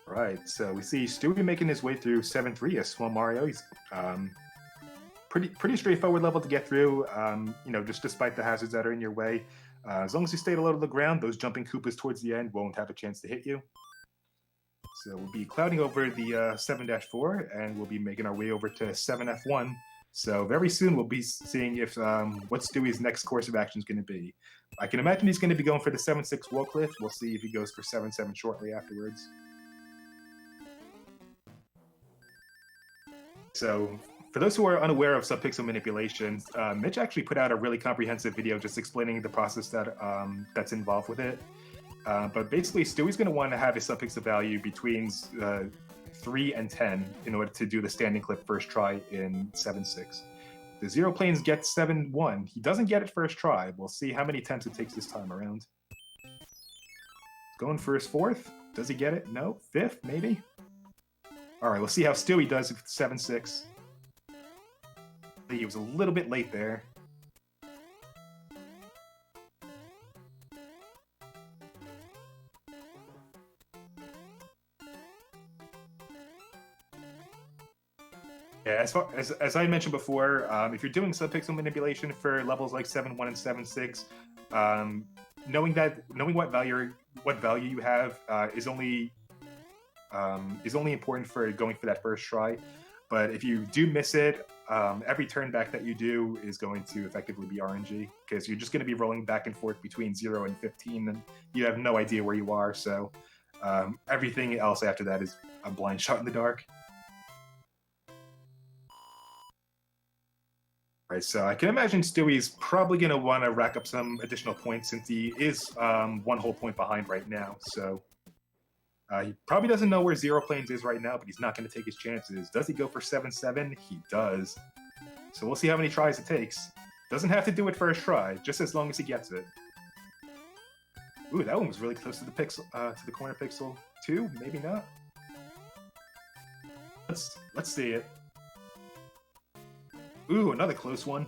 Right, so we see Stewie making his way through 7-3 as Small Mario. He's pretty straightforward level to get through, you know, just despite the hazards that are in your way. As long as you stay low to the ground, those jumping Koopas towards the end won't have a chance to hit you. So we'll be clouding over the 7-4, and we'll be making our way over to 7F1. So very soon we'll be seeing if what Stewie's next course of action is going to be. I can imagine he's going to be going for the 7-6 wall cliff. We'll see if he goes for 7-7 shortly afterwards. So, for those who are unaware of subpixel manipulation, Mitch actually put out a really comprehensive video just explaining the process that that's involved with it. But basically, Stewie's going to want to have his subpixel value between 3 and 10 in order to do the standing clip first try in 7-6. The xeroplanes get 7-1. He doesn't get it first try. We'll see how many attempts it takes this time around. Going for his 4th. Does he get it? No. 5th, maybe? Alright, we'll see how Stewie does with 7-6. He was a little bit late there. Yeah, as I mentioned before, if you're doing subpixel manipulation for levels like 7-1 and 7-6, knowing what value you have is only important for going for that first try. But if you do miss it, every turn back that you do is going to effectively be RNG, because you're just going to be rolling back and forth between 0 and 15, and you have no idea where you are. So everything else after that is a blind shot in the dark. Right, so I can imagine Stewie's probably going to want to rack up some additional points since he is 1 whole point behind right now. So he probably doesn't know where xeroplanes is right now, but he's not going to take his chances. Does he go for 7-7? He does. So we'll see how many tries it takes. Doesn't have to do it first try, just as long as he gets it. Ooh, that one was really close to the pixel, to the corner pixel too. Maybe not. Let's see it. Ooh, another close one.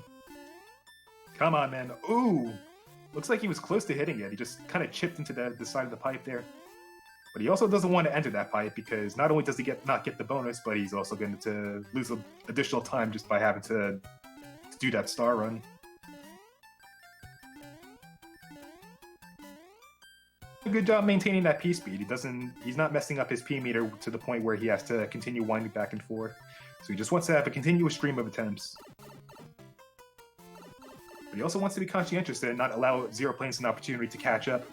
Come on, man. Ooh, looks like he was close to hitting it. He just kind of chipped into the side of the pipe there. But he also doesn't want to enter that pipe, because not only does he not get the bonus, but he's also going to lose additional time just by having to do that star run. A good job maintaining that P speed. He's not messing up his P meter to the point where he has to continue winding back and forth. So he just wants to have a continuous stream of attempts. But he also wants to be conscientious and not allow Xeroplanes an opportunity to catch up.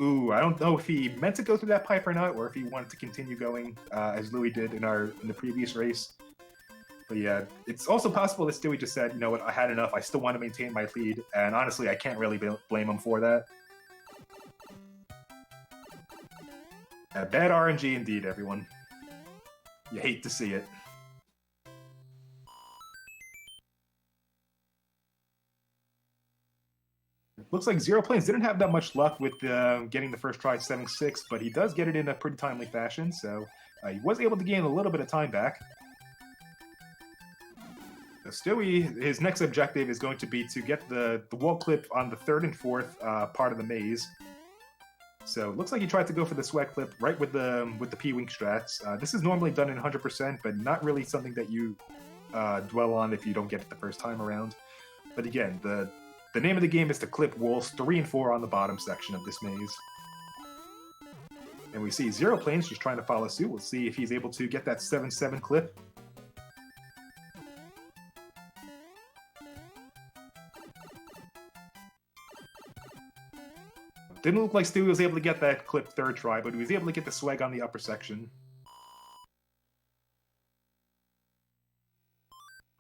Ooh, I don't know if he meant to go through that pipe or not, or if he wanted to continue going as Louis did in the previous race. But yeah, it's also possible that Stewie just said, you know what, I had enough. I still want to maintain my lead, and honestly, I can't really blame him for that. Bad RNG indeed, everyone. You hate to see it. Looks like Xeroplanes didn't have that much luck with getting the first try 7-6, but he does get it in a pretty timely fashion, so he was able to gain a little bit of time back. So Stewie, his next objective is going to be to get the wall clip on the third and fourth part of the maze. So it looks like he tried to go for the sweat clip right with the P-Wink strats. This is normally done in 100%, but not really something that you dwell on if you don't get it the first time around. But again, the name of the game is to clip walls 3 and 4 on the bottom section of this maze. And we see Xeroplanes just trying to follow suit. We'll see if he's able to get that 7-7 clip. Didn't look like Stewie was able to get that clip third try, but he was able to get the swag on the upper section.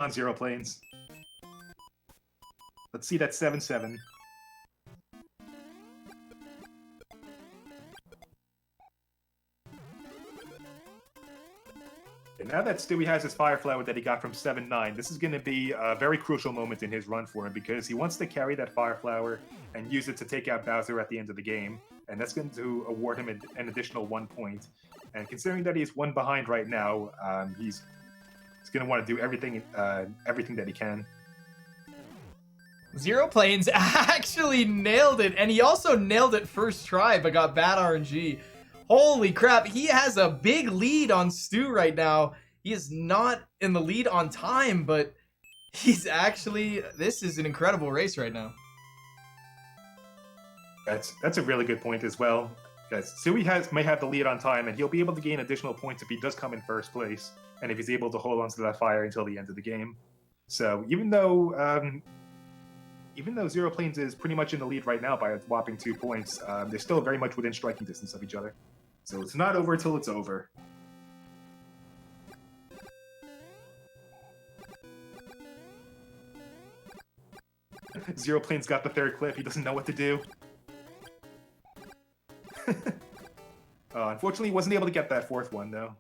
On Xeroplanes. Let's see that 7-7. And now that Stewie has his Fire Flower that he got from 7-9, this is going to be a very crucial moment in his run for him because he wants to carry that Fire Flower and use it to take out Bowser at the end of the game. And that's going to award him an additional 1 point. And considering that he's 1 behind right now, he's going to want to do everything that he can. Xeroplanes actually nailed it, and he also nailed it first try, but got bad RNG. Holy crap, he has a big lead on Stu right now. He is not in the lead on time, but he's actually... This is an incredible race right now. That's a really good point as well. Yes, Stewie may have the lead on time, and he'll be able to gain additional points if he does come in first place, and if he's able to hold on to that fire until the end of the game. So even though Xeroplanes is pretty much in the lead right now by a whopping 2 points, they're still very much within striking distance of each other. So it's not over until it's over. Xeroplanes got the third clip. He doesn't know what to do. Unfortunately, he wasn't able to get that fourth one, though.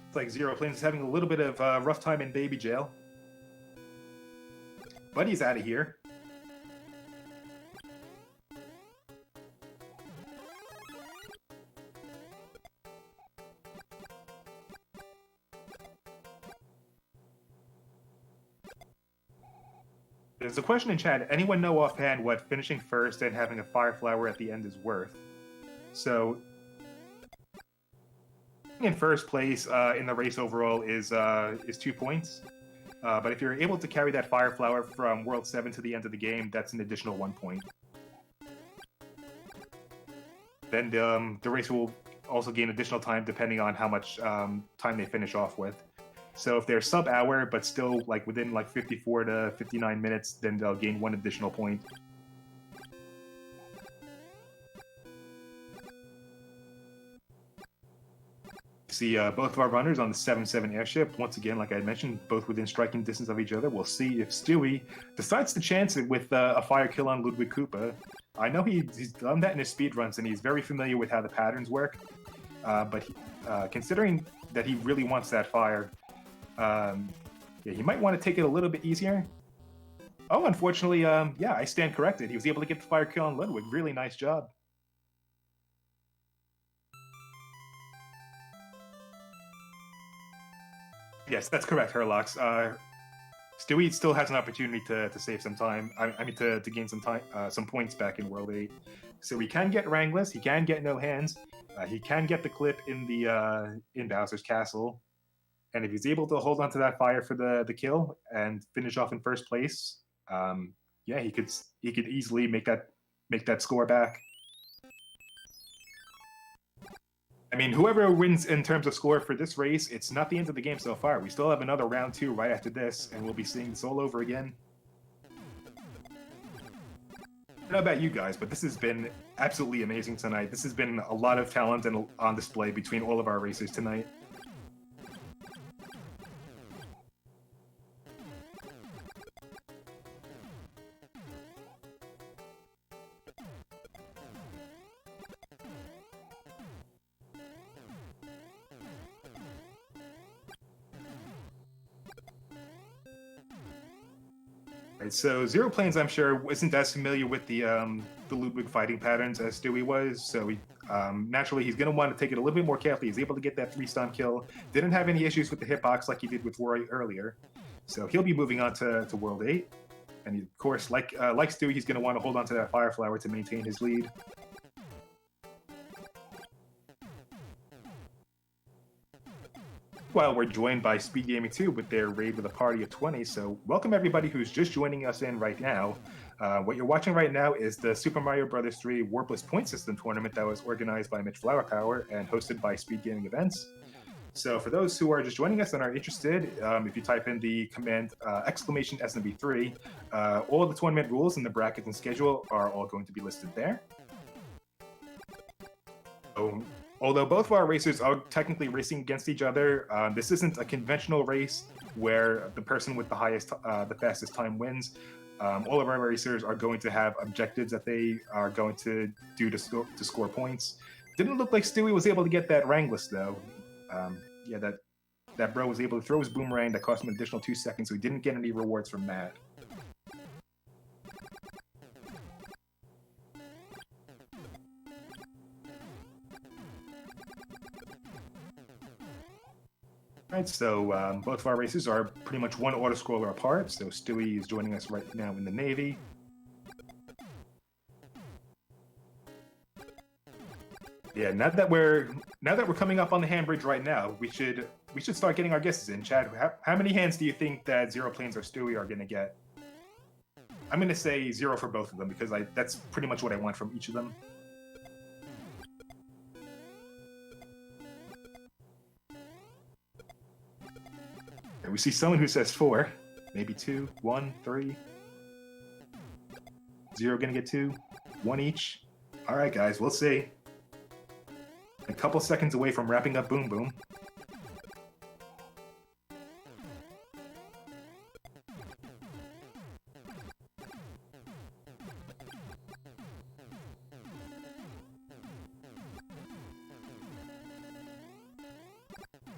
It's like Xeroplanes is having a little bit of rough time in baby jail. But he's out of here. There's a question in chat. Anyone know offhand what finishing first and having a Fire Flower at the end is worth? So, in first place in the race overall is 2 points. But if you're able to carry that Fire Flower from World 7 to the end of the game, that's an additional 1 point. Then the race will also gain additional time depending on how much time they finish off with. So if they're sub-hour, but still like within like 54 to 59 minutes, then they'll gain 1 additional point. See both of our runners on the 7-7 airship. Once again, like I mentioned, both within striking distance of each other. We'll see if Stewie decides to chance it with a fire kill on Ludwig Koopa. I know he's done that in his speedruns, and he's very familiar with how the patterns work. But considering that he really wants that fire, yeah, he might want to take it a little bit easier. Oh, unfortunately, yeah, I stand corrected. He was able to get the fire kill on Ludwig. Really nice job. Yes, that's correct, Herlox. Stewie still has an opportunity to save some time. I mean, to gain some time, some points back in World 8. So he can get Wrangless. He can get No Hands. He can get the clip in the in Bowser's Castle. And if he's able to hold on to that fire for the kill and finish off in first place, yeah, he could easily make that score back. I mean, whoever wins in terms of score for this race, it's not the end of the game so far. We still have another round 2 right after this, and we'll be seeing this all over again. I don't know about you guys, but this has been absolutely amazing tonight. This has been a lot of talent on display between all of our racers tonight. Right, so xeroplanes, I'm sure, isn't as familiar with the Ludwig fighting patterns as Stewie was. So naturally, he's going to want to take it a little bit more carefully. He's able to get that 3-stun kill. Didn't have any issues with the hitbox like he did with Roy earlier. So he'll be moving on to World 8. And he, of course, like Stewie, he's going to want to hold on to that Fire Flower to maintain his lead. While we're joined by SpeedGaming 2 with their raid with a party of 20. So welcome everybody who's just joining us in right now. What you're watching right now is the Super Mario Bros. 3 Warpless Point System tournament that was organized by Mitch Flowerpower and hosted by SpeedGaming Events. So for those who are just joining us and are interested, if you type in the command exclamation SMB3, all of the tournament rules and the brackets and schedule are all going to be listed there. So, although both of our racers are technically racing against each other, this isn't a conventional race where the person with the fastest time wins. All of our racers are going to have objectives that they are going to do to score points. Didn't look like Stewie was able to get that Wrangless though. Yeah, that bro was able to throw his boomerang that cost him an additional 2 seconds, so he didn't get any rewards from that. Right, so both of our races are pretty much one auto-scroller apart, so Stewie is joining us right now in the Navy. Yeah, now that we're coming up on the handbridge right now, we should start getting our guesses in. Chad, how many hands do you think that xeroplanes or Stewie are going to get? I'm going to say 0 for both of them, because that's pretty much what I want from each of them. We see someone who says 4, maybe 2, 1, 3. 0 gonna get 2, 1 each. All right, guys, we'll see. A couple seconds away from wrapping up Boom Boom.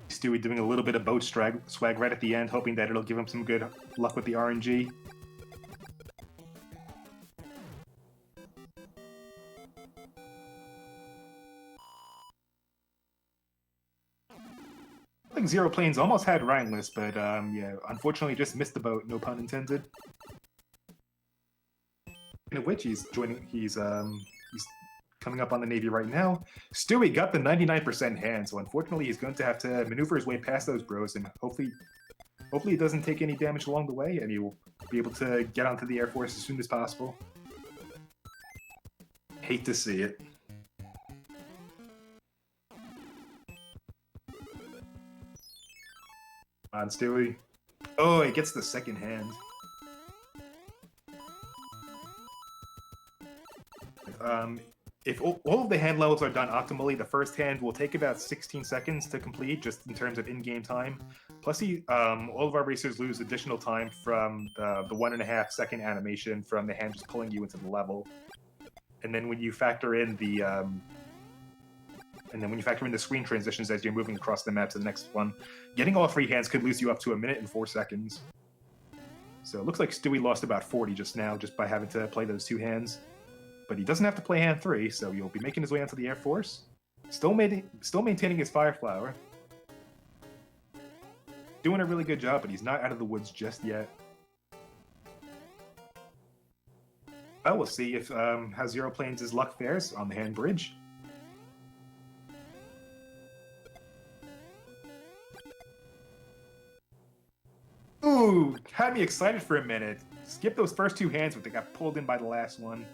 Stewie doing a little bit of boat swag right at the end, hoping that it'll give him some good luck with the RNG. I think xeroplanes almost had Wrangless, but yeah, unfortunately just missed the boat, no pun intended. In which he's coming up on the Navy right now. Stewie got the 99% hand, so unfortunately he's going to have to maneuver his way past those bros, and hopefully he doesn't take any damage along the way, and he will be able to get onto the Air Force as soon as possible. Hate to see it. Come on, Stewie. Oh, he gets the second hand. If all of the hand levels are done optimally, the first hand will take about 16 seconds to complete, just in terms of in-game time. Plus, all of our racers lose additional time from the 1.5 second animation from the hand just pulling you into the level. And then when you factor in the screen transitions as you're moving across the map to the next one, getting all 3 hands could lose you up to 1 minute and 4 seconds. So it looks like Stewie lost about 40 just now, just by having to play those 2 hands. But he doesn't have to play hand 3, so he'll be making his way onto the Air Force. Still maintaining his Fire Flower. Doing a really good job, but he's not out of the woods just yet. Well, we'll see if how Zero Planes' luck fares on the hand bridge. Ooh, had me excited for a minute. Skip those first two hands, but they got pulled in by the last one.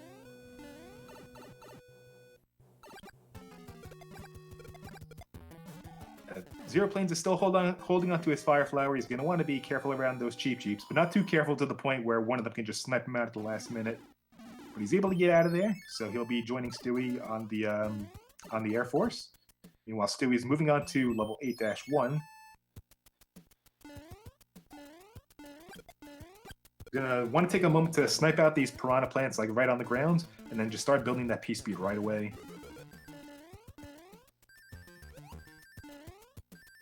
Zero Planes is still holding on to his Fire Flower. He's going to want to be careful around those Cheep Cheeps, but not too careful to the point where one of them can just snipe him out at the last minute. But he's able to get out of there, so he'll be joining Stewie on the Air Force. Meanwhile, Stewie's moving on to level 8-1. Gonna want to take a moment to snipe out these piranha plants like right on the ground, and then just start building that P-speed right away.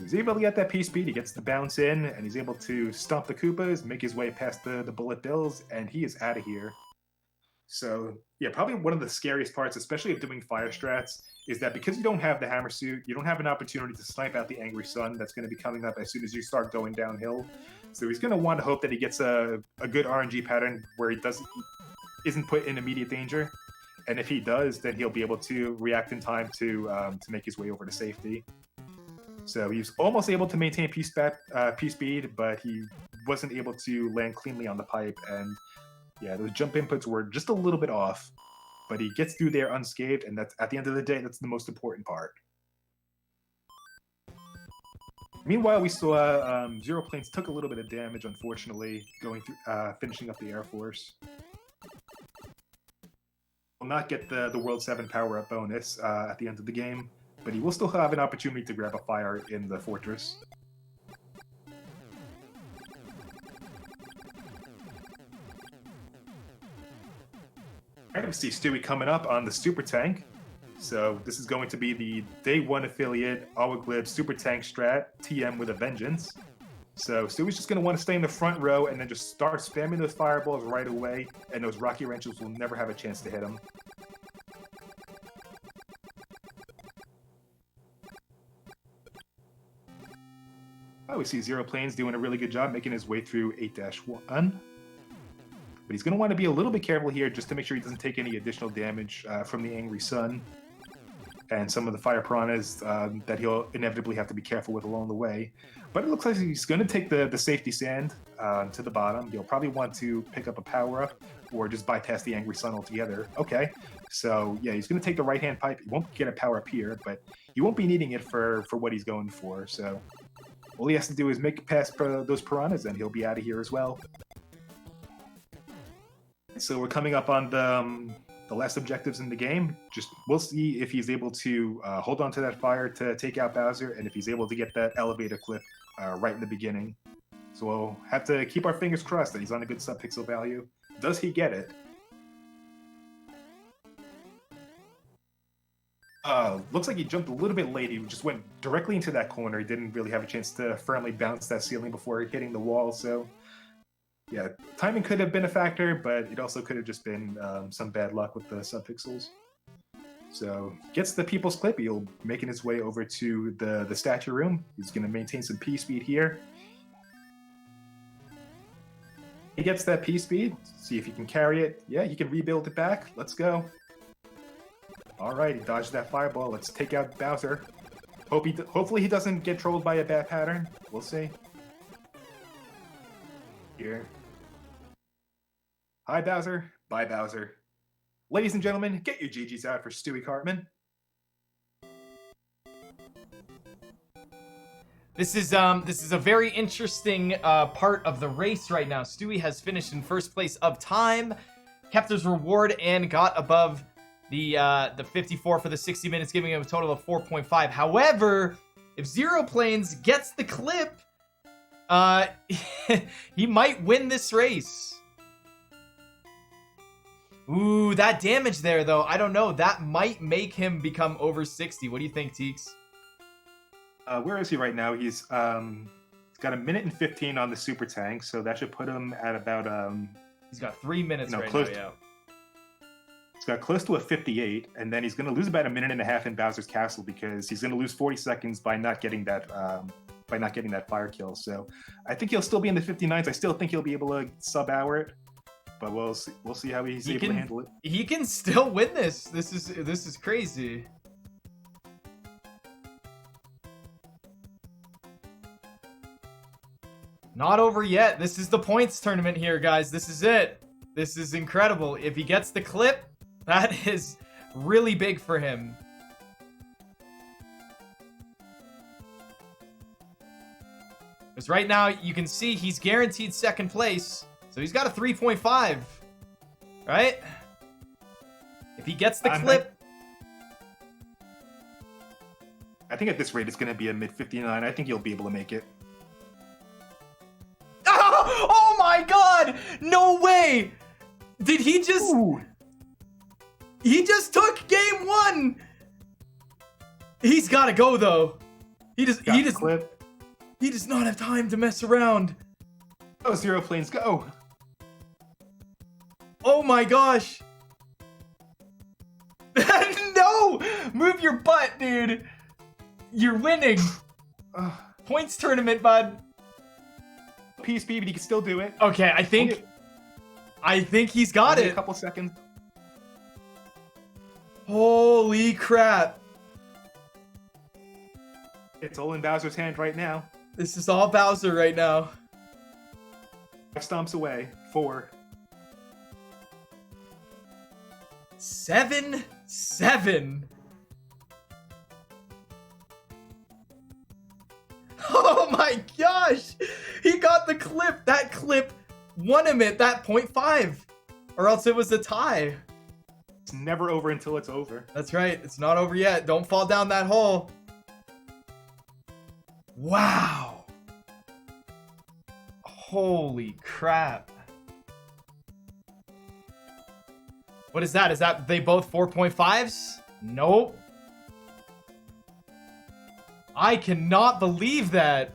He's able to get that P-speed, he gets the bounce in, and he's able to stomp the Koopas, make his way past the bullet bills, and he is out of here. So, yeah, probably one of the scariest parts, especially of doing fire strats, is that because you don't have the hammer suit, you don't have an opportunity to snipe out the Angry Sun that's going to be coming up as soon as you start going downhill. So he's going to want to hope that he gets a good RNG pattern where he isn't put in immediate danger. And if he does, then he'll be able to react in time to make his way over to safety. So he's almost able to maintain P-speed, but he wasn't able to land cleanly on the pipe. And yeah, those jump inputs were just a little bit off. But he gets through there unscathed, and that's at the end of the day, that's the most important part. Meanwhile, we saw Zero Planes took a little bit of damage, unfortunately, going through, finishing up the Air Force. Will not get the World 7 power-up bonus at the end of the game, but he will still have an opportunity to grab a fire in the fortress. Alright, we see Stewie coming up on the Super Tank. So this is going to be the Day 1 affiliate Awaglib Super Tank Strat TM with a Vengeance. So Stewie's just going to want to stay in the front row and then just start spamming those fireballs right away, and those Rocky Wrenches will never have a chance to hit him. Oh, we see Zero Planes doing a really good job making his way through 8-1. But he's going to want to be a little bit careful here just to make sure he doesn't take any additional damage from the Angry Sun and some of the fire piranhas that he'll inevitably have to be careful with along the way. But it looks like he's going to take the safety sand to the bottom. He'll probably want to pick up a power-up or just bypass the Angry Sun altogether. Okay, so yeah, he's going to take the right-hand pipe. He won't get a power-up here, but he won't be needing it for what he's going for. So all he has to do is make it past those piranhas, and he'll be out of here as well. So we're coming up on the last objectives in the game. We'll see if he's able to hold on to that fire to take out Bowser, and if he's able to get that elevator clip right in the beginning. So we'll have to keep our fingers crossed that he's on a good sub-pixel value. Does he get it? Looks like he jumped a little bit late. He just went directly into that corner. He didn't really have a chance to firmly bounce that ceiling before hitting the wall, so yeah, timing could have been a factor, but it also could have just been some bad luck with the subpixels. So, gets the People's Clip. He'll making his way over to the statue room. He's going to maintain some P-speed here. He gets that P-speed. See if he can carry it. Yeah, he can rebuild it back. Let's go. Alright, he dodged that fireball. Let's take out Bowser. Hopefully he doesn't get trolled by a bad pattern. We'll see. Here. Hi, Bowser. Bye, Bowser. Ladies and gentlemen, get your GGs out for Stewie Cartman. This is a very interesting part of the race right now. Stewie has finished in first place of time, kept his reward, and got above the 54 for the 60 minutes, giving him a total of 4.5. However, if Zero Planes gets the clip, he might win this race. Ooh, that damage there, though. I don't know. That might make him become over 60. What do you think, Teeks? Where is he right now? He's got a minute and 15 on the super tank, so that should put him at about He's got 3 minutes right now. Yeah. He's got close to a 58, and then he's going to lose about a minute and a half in Bowser's Castle because he's going to lose 40 seconds by not getting that fire kill. So I think he'll still be in the 59s. I still think he'll be able to sub-hour it. but we'll see how he's able to handle it. He can still win this. This is crazy. Not over yet. This is the points tournament here, guys. This is it. This is incredible. If he gets the clip, that is really big for him. Because right now, you can see he's guaranteed second place. So he's got a 3.5. Right? If he gets the clip... I think at this rate, it's going to be a mid-59. I think you'll be able to make it. Oh my god! No way! Did he just... Ooh. He just took game 1! He's gotta go, though. He does not have time to mess around. Oh, xeroplanes, go! Oh my gosh! No! Move your butt, dude! You're winning! Points tournament, bud. PSP, but he can still do it. Okay, I think he's got it. A couple seconds. Holy crap. It's all in Bowser's hand right now. This is all Bowser right now. 5 stomps away. 4. 7-7. Oh my gosh! He got the clip. That clip won him at that 0.5. Or else it was a tie. It's never over until it's over. That's right. It's not over yet. Don't fall down that hole. Wow. Holy crap. What is that? Is that they both 4.5s? Nope. I cannot believe that.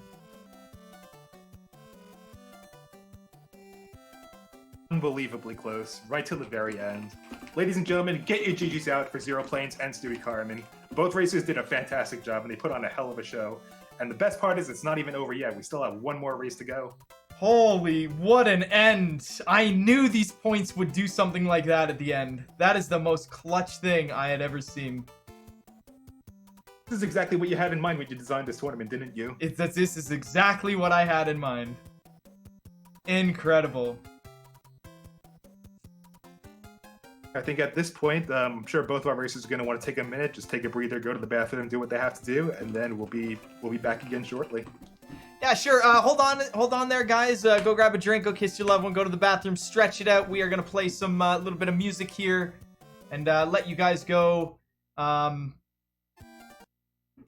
Unbelievably close, right to the very end. Ladies and gentlemen, get your GGs out for xeroplanes and Stewie Carmen. Both racers did a fantastic job and they put on a hell of a show. And the best part is it's not even over yet. We still have one more race to go. Holy, what an end. I knew these points would do something like that at the end. That is the most clutch thing I had ever seen. This is exactly what you had in mind when you designed this tournament, didn't you? This is exactly what I had in mind. Incredible. I think at this point, I'm sure both of our racers are going to want to take a minute, just take a breather, go to the bathroom, do what they have to do, and then we'll be back again shortly. Yeah, sure. Hold on there, guys. Go grab a drink, go kiss your loved one, go to the bathroom, stretch it out. We are going to play some little bit of music here and let you guys go. Let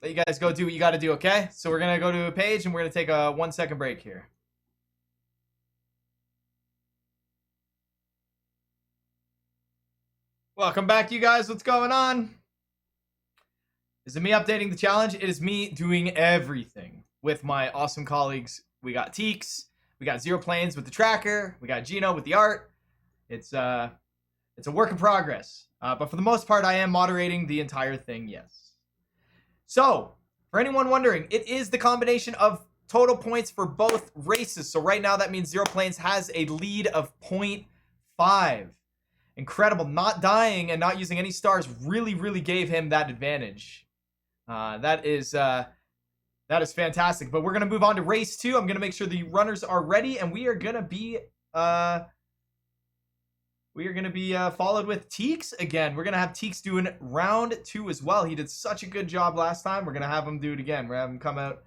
you guys go do what you got to do, okay? So we're going to go to a page and we're going to take a 1-second break here. Welcome back, you guys. What's going on? Is it me updating the challenge? It is me doing everything with my awesome colleagues. We got Teeks, we got xeroplanes with the tracker, we got Gino with the art. It's a work in progress. But for the most part, I am moderating the entire thing, yes. So, for anyone wondering, it is the combination of total points for both races. So right now, that means xeroplanes has a lead of 0.5. Incredible. Not dying and not using any stars really, really gave him that advantage. That is fantastic. But we're going to move on to race 2. I'm going to make sure the runners are ready, and we are going to be followed with Teeks again. We're going to have Teeks doing round 2 as well. He did such a good job last time. We're going to have him do it again. We're going to have him come out,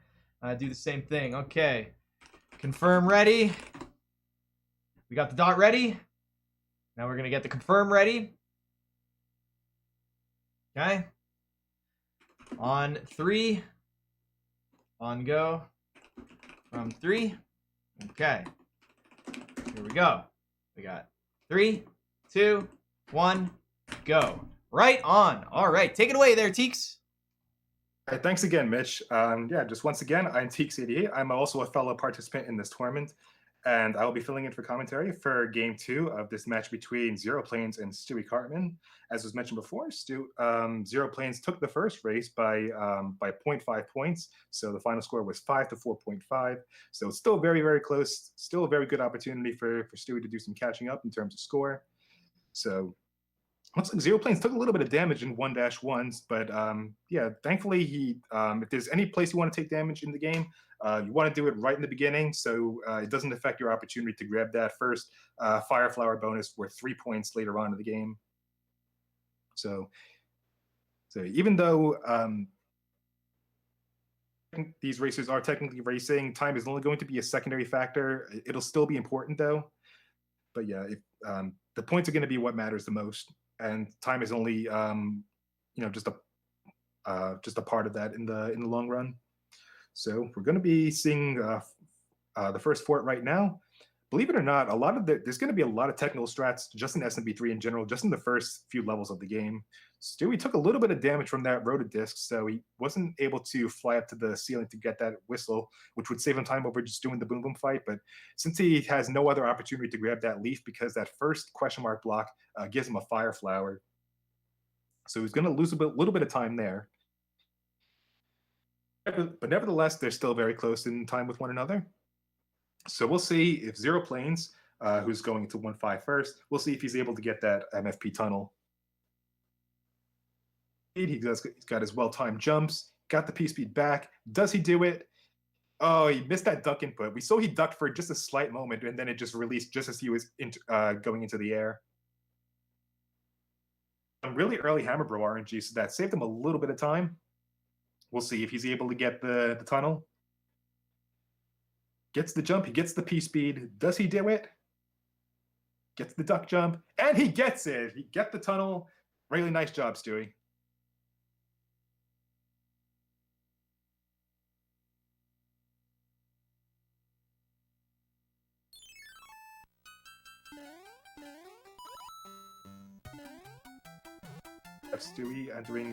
do the same thing. Okay. Confirm ready. We got the dot ready. Now we're going to get the confirm ready. Okay. On 3. On go. From 3. Okay. Here we go. We got 3, 2, 1, go. Right on. All right. Take it away there, Teeks. All right, thanks again, Mitch. Yeah, just once again, I'm Teeks88. I'm also a fellow participant in this tournament. and I will be filling in for commentary for Game 2 of this match between xeroplanes and Stewie Cartman. As was mentioned before, xeroplanes took the first race by 0.5 points, so the final score was 5 to 4.5. So it's still very, very close. Still a very good opportunity for Stewie to do some catching up in terms of score. So looks like xeroplanes took a little bit of damage in 1-1s, but yeah, thankfully if there's any place you want to take damage in the game, you want to do it right in the beginning, so it doesn't affect your opportunity to grab that first Fire Flower bonus worth 3 points later on in the game. So even though these racers are technically racing, time is only going to be a secondary factor. It'll still be important though. But yeah, the points are going to be what matters the most, and time is only just a part of that in the long run. So we're going to be seeing the first fort right now. Believe it or not, there's going to be a lot of technical strats just in SMB3 in general, just in the first few levels of the game. Stewie took a little bit of damage from that rotodisc, so he wasn't able to fly up to the ceiling to get that whistle, which would save him time over just doing the boom boom fight. But since he has no other opportunity to grab that leaf because that first question mark block gives him a fire flower, so he's going to lose a little bit of time there. But nevertheless, they're still very close in time with one another. So we'll see if xeroplanes, who's going to 1-5 first, we'll see if he's able to get that MFP tunnel. He's got his well-timed jumps, got the P-speed back. Does he do it? Oh, he missed that duck input. We saw he ducked for just a slight moment, and then it just released just as he was going into the air. Some really early Hammer Bro RNG, so that saved him a little bit of time. We'll see if he's able to get the tunnel. Gets the jump, he gets the P-speed. Does he do it? Gets the duck jump, and he gets it. He gets the tunnel. Really nice job, Stewie. Stewie entering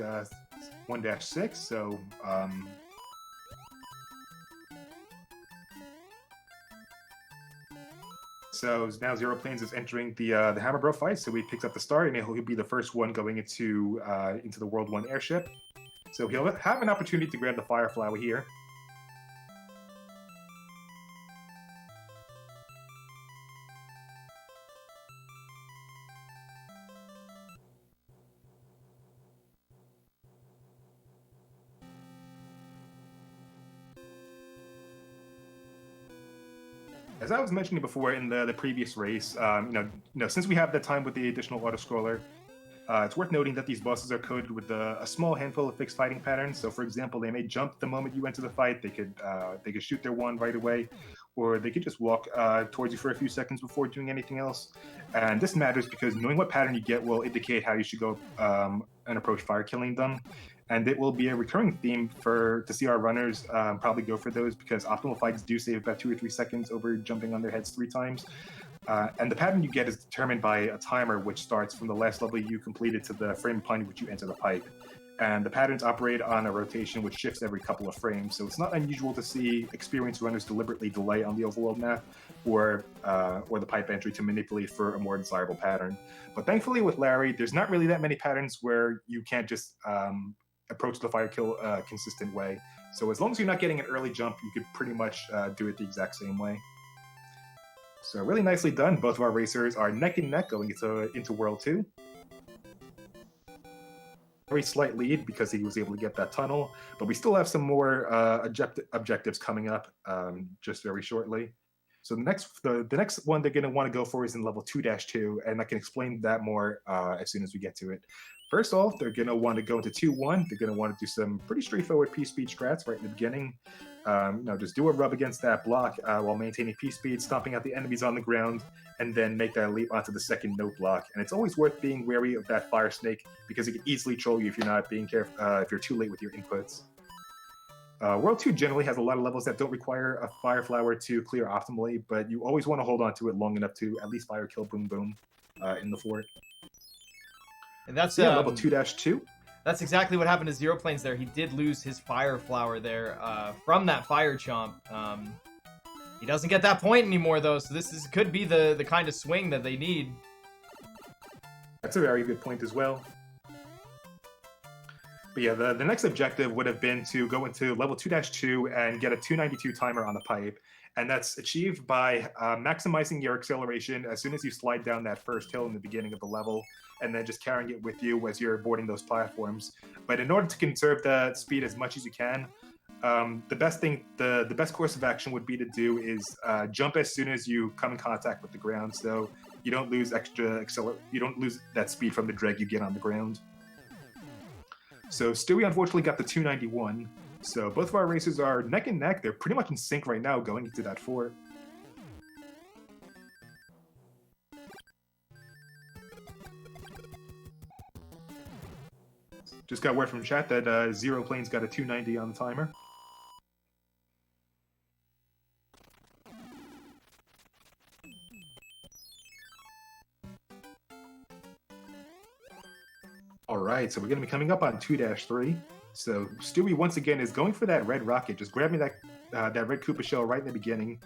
1-6, so so now xeroplanes is entering the Hammer Bro fight, so he picks up the start, and he'll be the first one going into the World 1 airship. So he'll have an opportunity to grab the Fire Flower here. As I was mentioning before in the previous race, since we have the time with the additional auto-scroller, it's worth noting that these bosses are coded with a small handful of fixed fighting patterns. So, for example, they may jump the moment you enter the fight. They could shoot their wand right away, or they could just walk towards you for a few seconds before doing anything else. And this matters because knowing what pattern you get will indicate how you should go and approach fire killing them. And it will be a recurring theme to see our runners probably go for those, because optimal fights do save about 2 or 3 seconds over jumping on their heads 3 times. And the pattern you get is determined by a timer which starts from the last level you completed to the frame upon which you enter the pipe. And the patterns operate on a rotation which shifts every couple of frames, so it's not unusual to see experienced runners deliberately delay on the overworld map or the pipe entry to manipulate for a more desirable pattern. But thankfully with Larry, there's not really that many patterns where you can't just approach the fire kill consistent way. So as long as you're not getting an early jump, you could pretty much do it the exact same way. So really nicely done. Both of our racers are neck and neck going into World 2. Very slight lead because he was able to get that tunnel, but we still have some more objectives coming up just very shortly. So the next one they're going to want to go for is in level 2-2, and I can explain that more as soon as we get to it. First off, they're going to want to go into 2-1. They're going to want to do some pretty straightforward P-speed strats right in the beginning. Just do a rub against that block while maintaining P-speed, stomping out the enemies on the ground, and then make that leap onto the second note block. And it's always worth being wary of that fire snake because it can easily troll you if you're not being careful, if you're too late with your inputs. World 2 generally has a lot of levels that don't require a fire flower to clear optimally, but you always want to hold on to it long enough to at least fire kill boom boom in the fort. And that's level 2-2. That's exactly what happened to xeroplanes there. He did lose his fire flower there from that fire chomp. He doesn't get that point anymore, though, so could be the kind of swing that they need. That's a very good point as well. But yeah, the next objective would have been to go into level 2-2 and get a 292 timer on the pipe. And that's achieved by maximizing your acceleration as soon as you slide down that first hill in the beginning of the level, and then just carrying it with you as you're boarding those platforms. But in order to conserve the speed as much as you can, the best course of action would be to do is jump as soon as you come in contact with the ground, so you don't lose you don't lose that speed from the drag you get on the ground. So Stewie unfortunately got the 291. So both of our racers are neck and neck. They're pretty much in sync right now going into that fort. Just got word from chat that xeroplanes got a 290 on the timer. Alright, so we're going to be coming up on 2-3. So Stewie once again is going for that red rocket, just grabbing that red Koopa shell right in the beginning.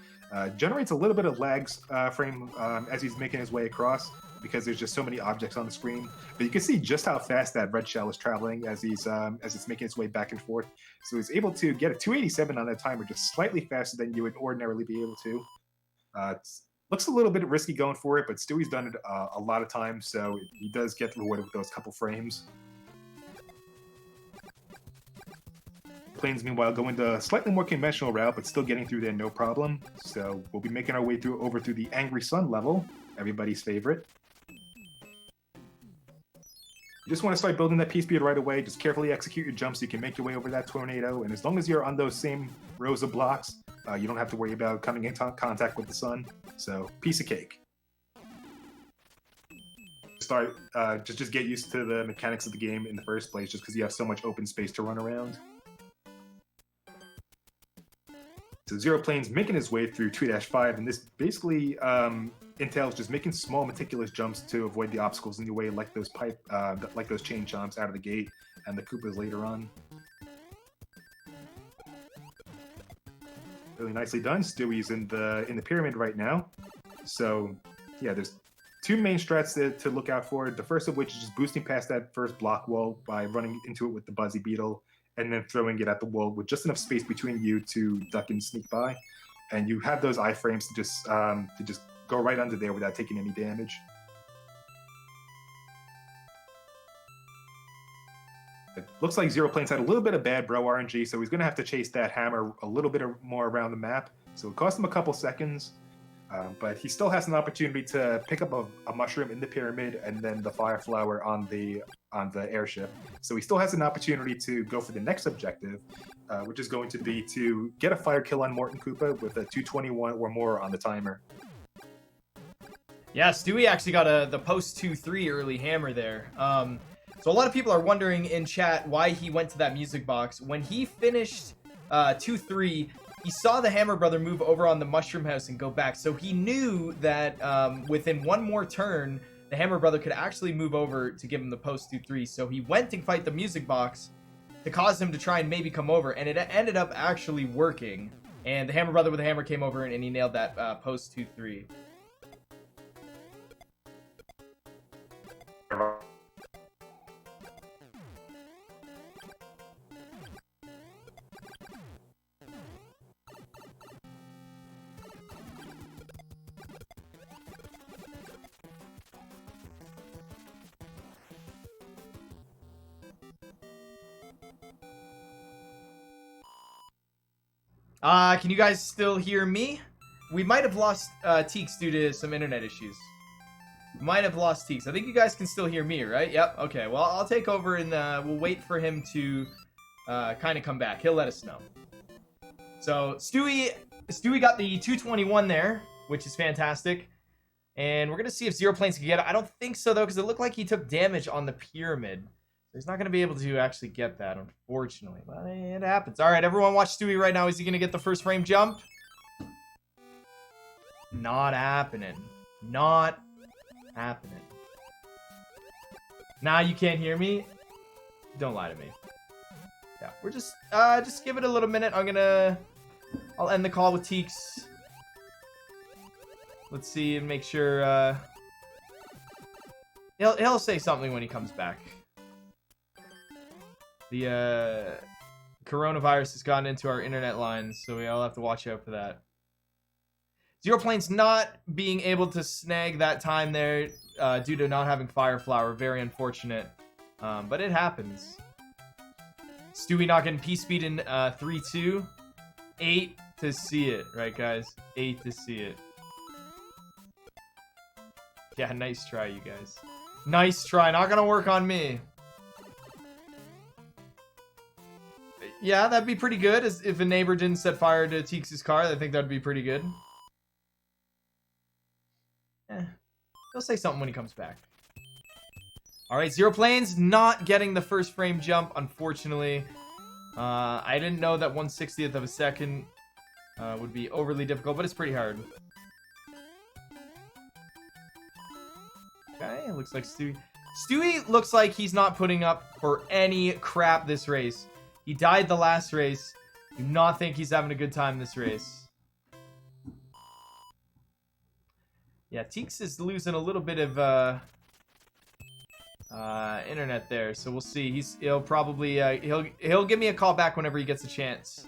Generates a little bit of lag frame as he's making his way across, because there's just so many objects on the screen. But you can see just how fast that red shell is traveling as it's making its way back and forth. So he's able to get a 287 on that timer, just slightly faster than you would ordinarily be able to. Looks a little bit risky going for it, but Stewie's done it a lot of times, so he does get rewarded with those couple frames. Planes, meanwhile, going the slightly more conventional route, but still getting through there no problem. So we'll be making our way over through the Angry Sun level, everybody's favorite. You just want to start building that P-speed right away. Just carefully execute your jumps so you can make your way over that tornado. And as long as you're on those same rows of blocks, you don't have to worry about coming in contact with the sun. So, piece of cake. Just get used to the mechanics of the game in the first place, just because you have so much open space to run around. So xeroplanes making his way through 2-5, and this basically entails just making small, meticulous jumps to avoid the obstacles in your way, like those chain chomps out of the gate, and the Koopas later on. Really nicely done. Stewie's in the pyramid right now. So yeah, there's two main strats to look out for. The first of which is just boosting past that first block wall by running into it with the Buzzy Beetle, and then throwing it at the wall with just enough space between you to duck and sneak by. And you have those iframes to just go right under there without taking any damage. It looks like xeroplanes had a little bit of bad bro RNG, so he's going to have to chase that hammer a little bit more around the map. So it cost him a couple seconds, but he still has an opportunity to pick up a mushroom in the pyramid and then the fire flower on the airship. So he still has an opportunity to go for the next objective, which is going to be to get a fire kill on Morton Koopa with a 221 or more on the timer. Yeah, Stewie actually got the post 2-3 early hammer there. So a lot of people are wondering in chat why he went to that music box. When he finished 2-3, he saw the Hammer Brother move over on the Mushroom House and go back. So he knew that within one more turn, the Hammer Brother could actually move over to give him the post 2-3. So he went to fight the music box to cause him to try and maybe come over. And it ended up actually working. And the Hammer Brother with the hammer came over and he nailed that post 2-3. Can you guys still hear me? We might have lost Teeks due to some internet issues. Might have lost Teeks. I think you guys can still hear me, right? Yep. Okay. Well, I'll take over and we'll wait for him to kind of come back. He'll let us know. So Stewie got the 221 there, which is fantastic. And we're gonna see if xeroplanes can get it. I don't think so though, because it looked like he took damage on the pyramid. He's not going to be able to actually get that, unfortunately. But it happens. All right, everyone watch Stewie right now. Is he going to get the first frame jump? Not happening. Not happening. Nah, you can't hear me? Don't lie to me. Yeah, we're just give it a little minute. I'll end the call with Teeks. Let's see and make sure. He'll say something when he comes back. The coronavirus has gotten into our internet lines, so we all have to watch out for that. Xeroplanes not being able to snag that time there due to not having Fire Flower. Very unfortunate. But it happens. Stewie not getting P-Speed in 3-2. 8 to see it, right, guys? 8 to see it. Yeah, nice try, you guys. Nice try. Not gonna work on me. Yeah, that'd be pretty good. As if a neighbor didn't set fire to Teeks' car, I think that'd be pretty good. He'll say something when he comes back. Alright, Xeroplanes not getting the first frame jump, unfortunately. I didn't know that 1/60th of a second would be overly difficult, but it's pretty hard. Okay, looks like Stewie looks like he's not putting up for any crap this race. He died the last race. Do not think he's having a good time this race. Yeah, Teeks is losing a little bit of internet there, so we'll see. He'll probably he'll give me a call back whenever he gets a chance.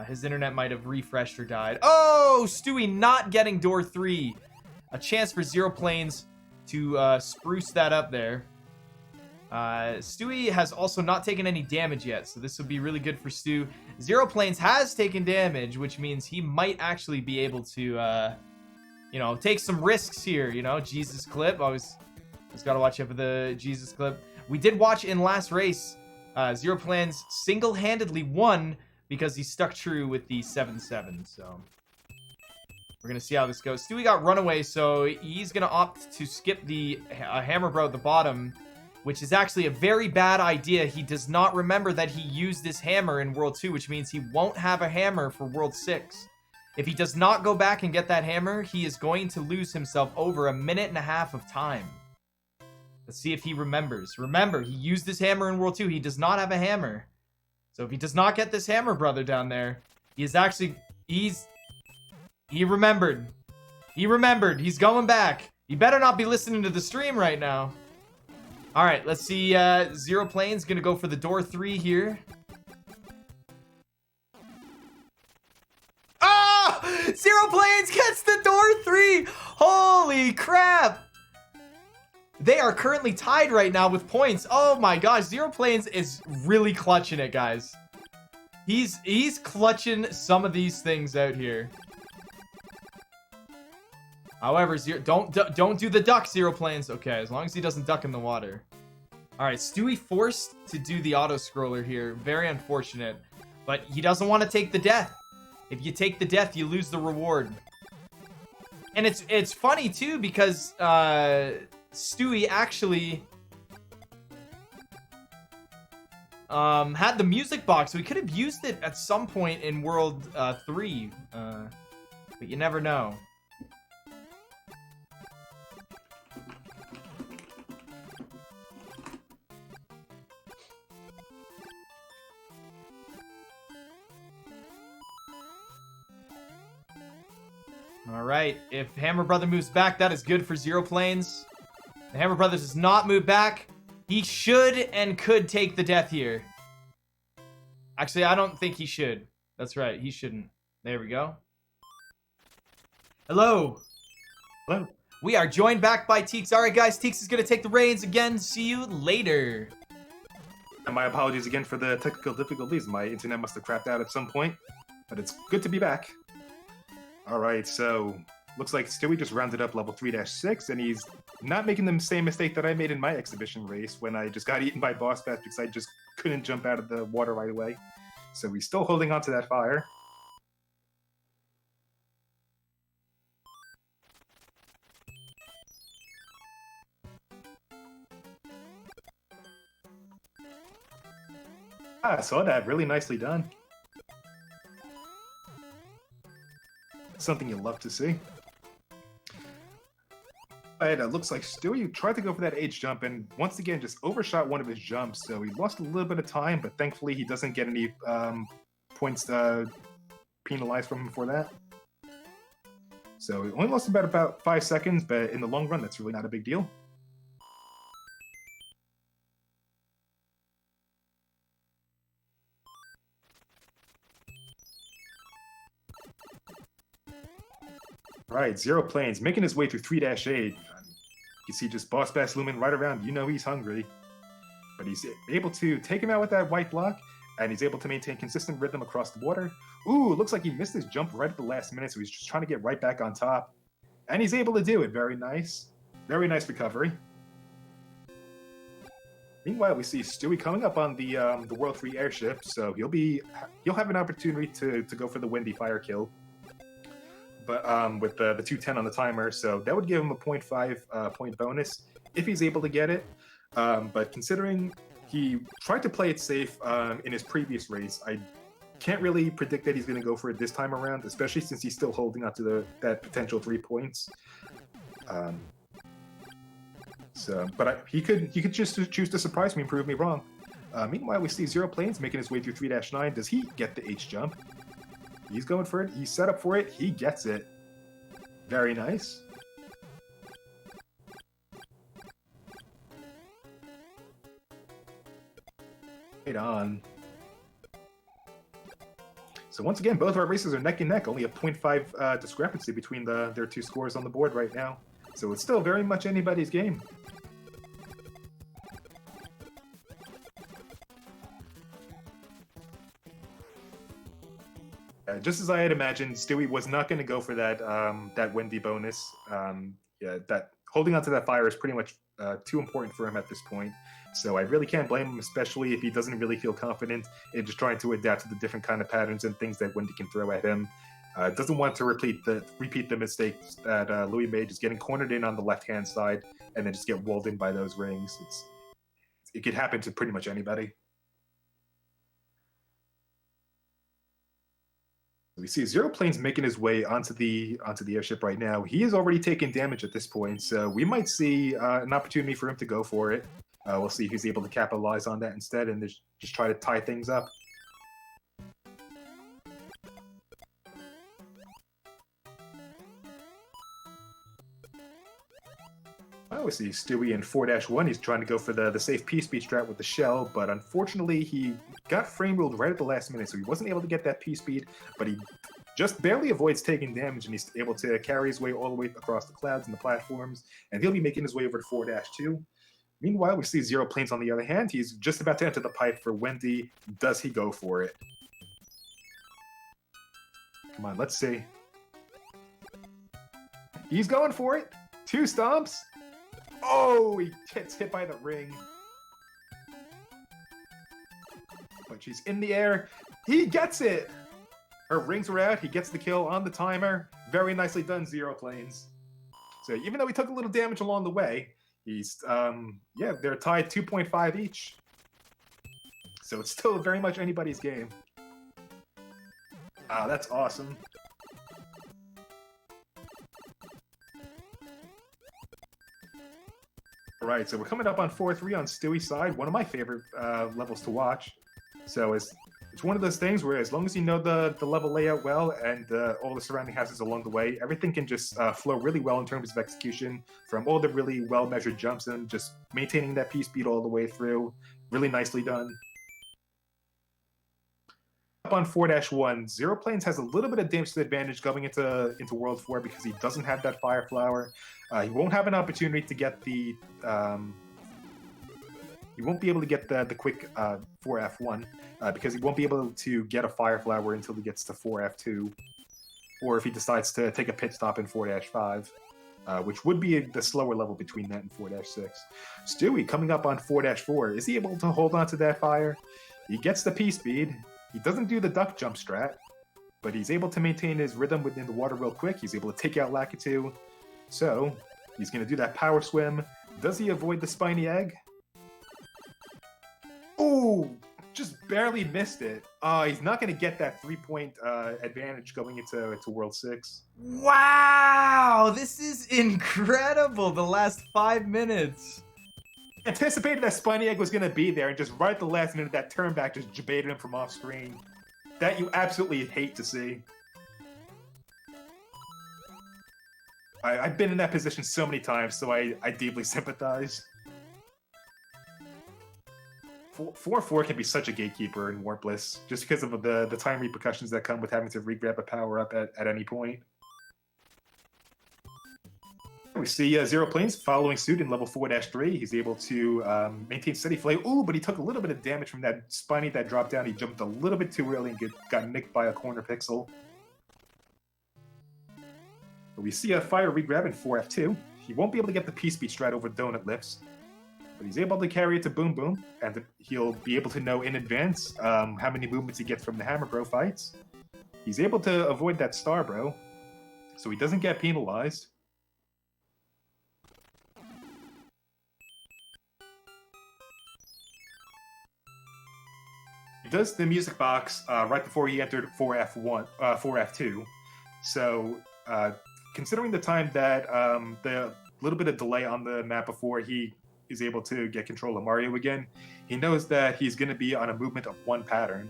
His internet might have refreshed or died. Oh, Stewie not getting door 3. A chance for Xeroplanes to spruce that up there. Stewie has also not taken any damage yet, so this would be really good for Stu. Xeroplanes has taken damage, which means he might actually be able to, you know, take some risks here. You know, Jesus clip. Always gotta watch out for the Jesus clip. We did watch in last race, Xeroplanes single-handedly won because he stuck true with the 7-7. So we're gonna see how this goes. Stewie got runaway, so he's gonna opt to skip the hammer bro at the bottom, which is actually a very bad idea. He does not remember that he used this hammer in World 2, which means he won't have a hammer for World 6. If he does not go back and get that hammer, he is going to lose himself over 1.5 minutes of time. Let's see if he remembers. Remember, he used this hammer in World 2. He does not have a hammer. So if he does not get this hammer brother down there, he remembered. He remembered. He's going back. He better not be listening to the stream right now. All right, let's see. Xeroplanes gonna go for the door 3 here. Oh! Xeroplanes gets the door 3. Holy crap! They are currently tied right now with points. Oh my gosh, Xeroplanes is really clutching it, guys. He's clutching some of these things out here. However, don't do the duck, Xeroplanes. Okay, as long as he doesn't duck in the water. All right, Stewie forced to do the auto scroller here. Very unfortunate, but he doesn't want to take the death. If you take the death, you lose the reward. And it's funny too because Stewie actually had the music box, so we could have used it at some point in World 3, but you never know. All right, if Hammer Brother moves back, that is good for Xeroplanes. The Hammer Brother does not move back. He should and could take the death here. Actually, I don't think he should. That's right, he shouldn't. There we go. Hello. Hello. We are joined back by Teeks. All right, guys, Teeks is going to take the reins again. See you later. And my apologies again for the technical difficulties. My internet must have crapped out at some point, but it's good to be back. All right, so looks like Stewie just rounded up level 3-6, and he's not making the same mistake that I made in my exhibition race when I just got eaten by boss bats because I just couldn't jump out of the water right away. So he's still holding on to that fire. I saw that. Really nicely done. Something you love to see. Alright, it looks like Stewie tried to go for that H jump and once again just overshot one of his jumps, so he lost a little bit of time, but thankfully he doesn't get any points penalized from him for that. So it only lost about 5 seconds, but in the long run, that's really not a big deal. Right, xeroplanes making his way through 3-8. You can see just Boss Bass looming right around. You know he's hungry. But he's able to take him out with that white block, and he's able to maintain consistent rhythm across the water. Ooh, looks like he missed his jump right at the last minute, so he's just trying to get right back on top. And he's able to do it. Very nice. Very nice recovery. Meanwhile, we see Stewie coming up on the World 3 airship, so he'll have an opportunity to go for the Windy fire kill. But with the 210 on the timer, so that would give him a 0.5 point bonus if he's able to get it. But considering he tried to play it safe in his previous race, I can't really predict that he's going to go for it this time around, especially since he's still holding on to that potential 3 points. But he could just choose to surprise me and prove me wrong. Meanwhile, we see xeroplanes making his way through 3-9. Does he get the H jump? He's going for it. He's set up for it. He gets it. Very nice. Right on. So once again, both of our races are neck and neck. Only a 0.5 discrepancy between their two scores on the board right now. So it's still very much anybody's game. Just as I had imagined, Stewie was not going to go for that Wendy bonus. That holding onto that fire is pretty much too important for him at this point. So I really can't blame him, especially if he doesn't really feel confident in just trying to adapt to the different kind of patterns and things that Wendy can throw at him. Doesn't want to repeat the mistakes that Louis made, just getting cornered in on the left-hand side and then just get walled in by those rings. It could happen to pretty much anybody. We see xeroplanes making his way onto the airship right now. He is already taking damage at this point, so we might see an opportunity for him to go for it. We'll see if he's able to capitalize on that instead and just try to tie things up. We see Stewie in 4-1. He's trying to go for the safe P-speed strat with the shell, but unfortunately he got frame ruled right at the last minute, so he wasn't able to get that P-speed, but he just barely avoids taking damage, and he's able to carry his way all the way across the clouds and the platforms, and he'll be making his way over to 4-2. Meanwhile, we see xeroplanes on the other hand. He's just about to enter the pipe for Wendy. Does he go for it? Come on, let's see. He's going for it. 2 stomps. Oh, he gets hit by the ring. But she's in the air. He gets it! Her rings were out. He gets the kill on the timer. Very nicely done, xeroplanes. So even though he took a little damage along the way, he's, they're tied 2.5 each. So it's still very much anybody's game. That's awesome. Right, so we're coming up on 4-3 on Stewie's side. One of my favorite levels to watch. So it's one of those things where as long as you know the level layout well and all the surrounding houses along the way, everything can just flow really well in terms of execution from all the really well-measured jumps and just maintaining that P-speed all the way through. Really nicely done. Up on 4-1, xeroplanes has a little bit of damage advantage going into World 4 because he doesn't have that Fire Flower. He won't have an opportunity to get the... he won't be able to get the quick 4F1 because he won't be able to get a Fire Flower until he gets to 4F2, or if he decides to take a pit stop in 4-5, which would be the slower level between that and 4-6. Stewie coming up on 4-4. Is he able to hold on to that fire? He gets the P-speed. He doesn't do the duck jump strat, but he's able to maintain his rhythm within the water real quick. He's able to take out Lakitu. So, he's going to do that power swim. Does he avoid the spiny egg? Ooh, just barely missed it. He's not going to get that 3-point advantage going into World 6. Wow, this is incredible. The last 5 minutes. Anticipated that spiny egg was going to be there, and just right at the last minute, that turn back just jebaited him from off screen. That you absolutely hate to see. I've been in that position so many times, so I deeply sympathize. 4-4 can be such a gatekeeper in Warpless, just because of the time repercussions that come with having to re-grab a power-up at any point. We see xeroplanes following suit in level 4-3. He's able to maintain steady flight. Ooh, but he took a little bit of damage from that spiny that dropped down. He jumped a little bit too early and got nicked by a corner pixel. But we see a fire regrab in 4F2. He won't be able to get the P-Speed strat over Donut Lifts, but he's able to carry it to Boom Boom, and he'll be able to know in advance how many movements he gets from the Hammer Bro fights. He's able to avoid that Star Bro, so he doesn't get penalized. He does the music box right before he entered 4F2, so considering the time that the little bit of delay on the map before he is able to get control of Mario again, he knows that he's going to be on a movement of one pattern.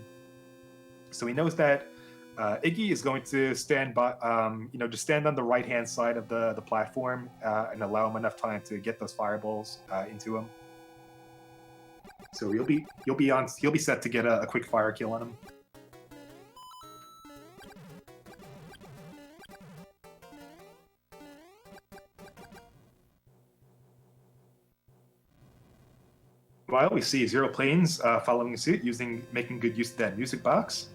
So he knows that Iggy is going to stand by, just stand on the right-hand side of the platform and allow him enough time to get those fireballs into him. So he'll be set to get a quick fire kill on him. While we see xeroplanes following suit, making good use of that music box.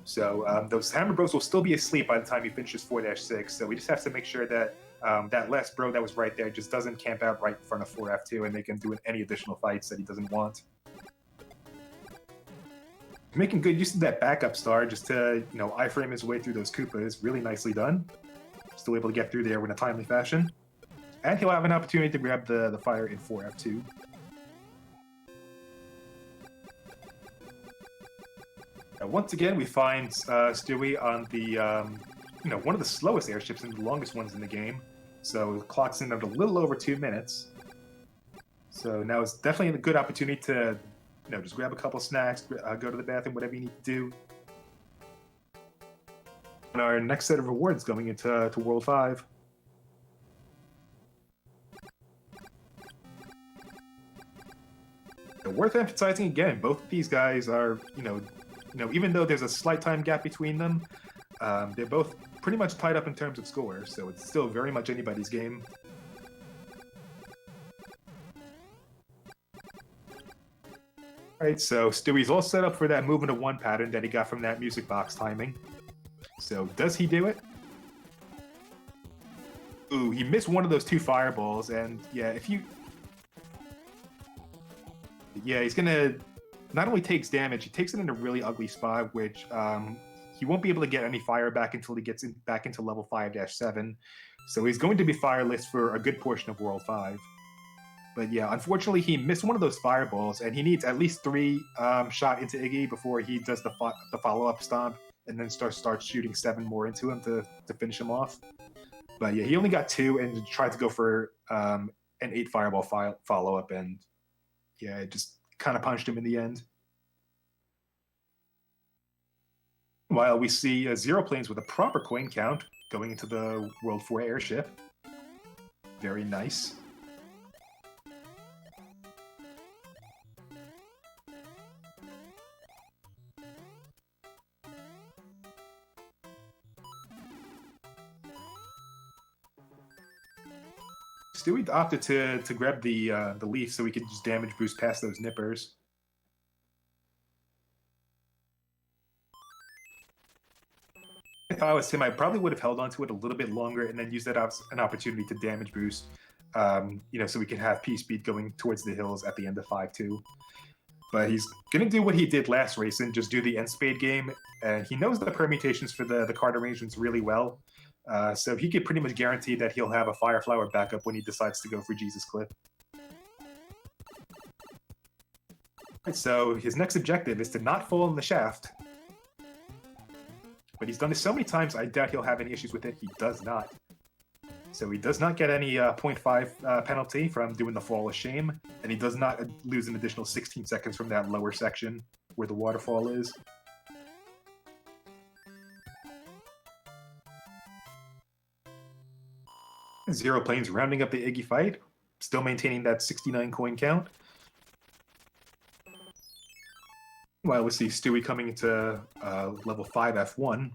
So those Hammer Bros will still be asleep by the time he finishes 4-6, so we just have to make sure that that last bro that was right there just doesn't camp out right in front of 4F2 and make him do any additional fights that he doesn't want. Making good use of that backup star just to, iframe his way through those Koopas. Really nicely done. Still able to get through there in a timely fashion. And he'll have an opportunity to grab the fire in 4F2. Once again, we find Stewie on the, one of the slowest airships and the longest ones in the game. So it clocks in at a little over 2 minutes. So now it's definitely a good opportunity to, just grab a couple snacks, go to the bathroom, whatever you need to do. And our next set of rewards going into World 5. Worth emphasizing again, both of these guys are, even though there's a slight time gap between them, they're both pretty much tied up in terms of score, so it's still very much anybody's game. Alright, so Stewie's all set up for that movement of one pattern that he got from that music box timing. So does he do it? Ooh, he missed one of those two fireballs, and yeah, he's gonna not only takes damage, he takes it in a really ugly spot, which he won't be able to get any fire back until he gets back into level 5-7. So he's going to be fireless for a good portion of World 5. But yeah, unfortunately, he missed one of those fireballs, and he needs at least 3 shot into Iggy before he does the follow-up stomp, and then starts shooting 7 more into him to finish him off. But yeah, he only got 2 and tried to go for an 8 fireball follow-up, and yeah, it just kind of punched him in the end. While we see xeroplanes with a proper coin count going into the World 4 airship. Very nice. Stewie opted to grab the leaf so we could just damage boost past those nippers. If I was him, I probably would have held onto it a little bit longer and then used that as an opportunity to damage boost, so we can have P-Speed going towards the hills at the end of 5-2. But he's going to do what he did last race and just do the end spade game, and he knows the permutations for the card arrangements really well. So he could pretty much guarantee that he'll have a Fire Flower backup when he decides to go for Jesus Clip. So his next objective is to not fall in the shaft. But he's done this so many times, I doubt he'll have any issues with it. He does not. So he does not get any 0.5 penalty from doing the Fall of Shame, and he does not lose an additional 16 seconds from that lower section where the waterfall is. Zero Planes rounding up the Iggy fight, still maintaining that 69 coin count. While we see Stewie coming into level 5 F1.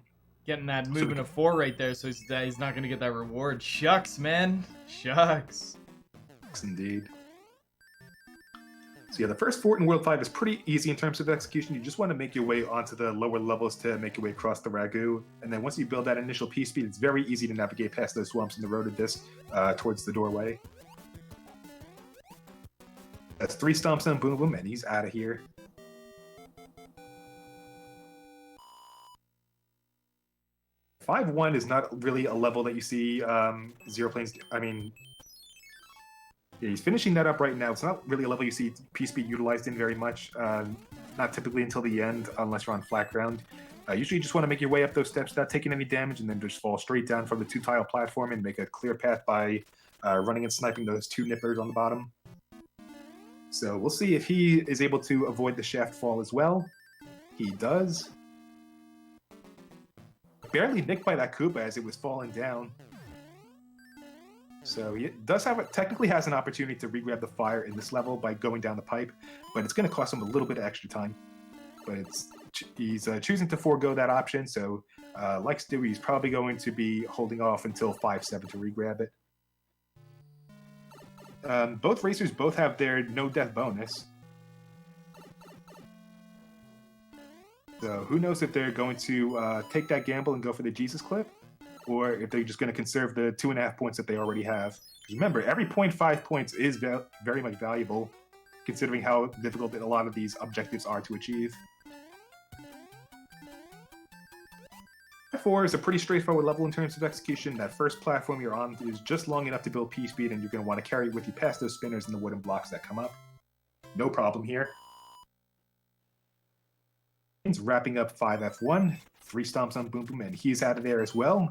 Getting that movement of 4 right there, so he's not going to get that reward. Shucks, man. Shucks. Indeed. So yeah, the first fort in World 5 is pretty easy in terms of execution. You just want to make your way onto the lower levels to make your way across the Ragu. And then once you build that initial P speed, it's very easy to navigate past those swamps in the road of this towards the doorway. That's 3 stomps on Boom Boom, and he's out of here. Five one is not really a level that you see Zero Planes. I mean, yeah, he's finishing that up right now. It's not really a level you see P-Speed utilized in very much. Not typically until the end, unless you're on flat ground. Usually you just want to make your way up those steps without taking any damage, and then just fall straight down from the 2-tile platform and make a clear path by running and sniping those 2 nippers on the bottom. So we'll see if he is able to avoid the shaft fall as well. He does. Barely nicked by that Koopa as it was falling down. So he does have technically has an opportunity to re-grab the fire in this level by going down the pipe, but it's going to cost him a little bit of extra time. But he's choosing to forego that option, so like Stewie, he's probably going to be holding off until 5-7 to re-grab it. Both racers both have their no-death bonus. So who knows if they're going to take that gamble and go for the Jesus clip, or if they're just going to conserve the 2.5 points that they already have. Because remember, every 0.5 points is very much valuable, considering how difficult a lot of these objectives are to achieve. 4 is a pretty straightforward level in terms of execution. That first platform you're on is just long enough to build P-speed, and you're going to want to carry it with you past those spinners and the wooden blocks that come up. No problem here. He's wrapping up 5F1, 3 stomps on Boom Boom, and he's out of there as well.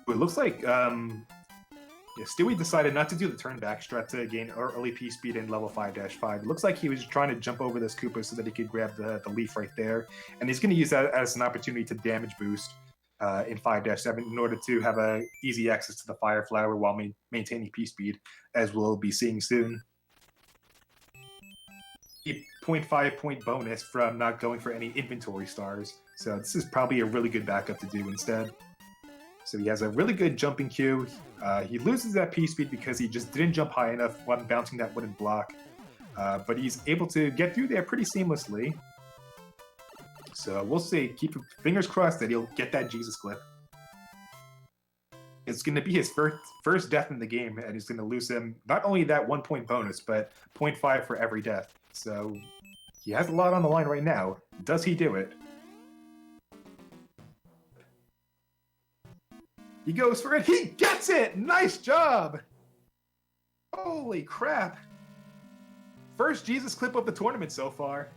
It looks like Stewie decided not to do the turn back strat to gain early P speed in level 5-5. It looks like he was trying to jump over this Koopa so that he could grab the leaf right there, and he's going to use that as an opportunity to damage boost in 5-7 in order to have a easy access to the Fire Flower while maintaining P speed, as we'll be seeing soon. A 0.5 point bonus from not going for any inventory stars, so this is probably a really good backup to do instead. So he has a really good jumping queue. He loses that P speed because he just didn't jump high enough when bouncing that wooden block, but he's able to get through there pretty seamlessly. So we'll see. Keep fingers crossed that he'll get that Jesus clip. It's going to be his first death in the game, and he's going to lose him not only that 1 point bonus, but 0.5 for every death. So he has a lot on the line right now. Does he do it? He goes for it. He gets it! Nice job! Holy crap. First Jesus clip of the tournament so far.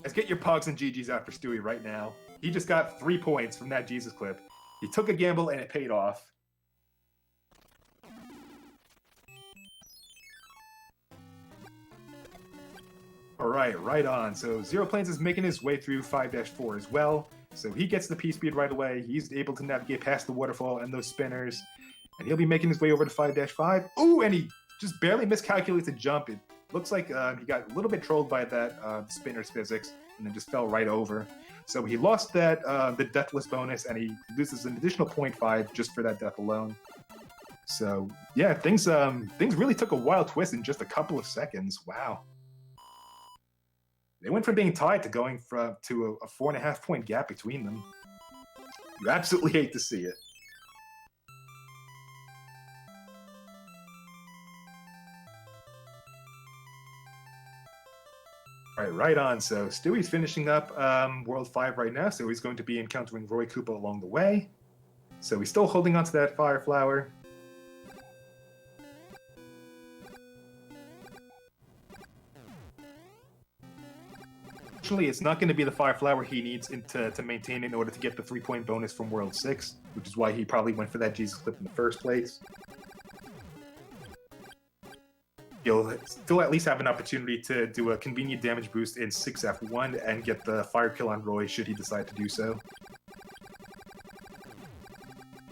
Let's get your Pogs and GGs out for Stewie right now. He just got 3 points from that Jesus clip. He took a gamble and it paid off. Alright, right on. So Zero Planes is making his way through 5-4 as well. So he gets the P-speed right away. He's able to navigate past the waterfall and those spinners. And he'll be making his way over to 5-5. Ooh, and he just barely miscalculates the jump. It looks like he got a little bit trolled by that spinner's physics and then just fell right over. So he lost that the deathless bonus, and he loses an additional 0.5 just for that death alone. So yeah, things really took a wild twist in just a couple of seconds. Wow. They went from being tied to going to a 4.5 point gap between them. You absolutely hate to see it. Alright, right on. So Stewie's finishing up World 5 right now, so he's going to be encountering Roy Koopa along the way. So he's still holding on to that Fire Flower. Unfortunately, it's not going to be the Fire Flower he needs to maintain in order to get the 3 point bonus from World 6, which is why he probably went for that Jesus clip in the first place. he'll still at least have an opportunity to do a convenient damage boost in 6F1 and get the fire kill on Roy should he decide to do so.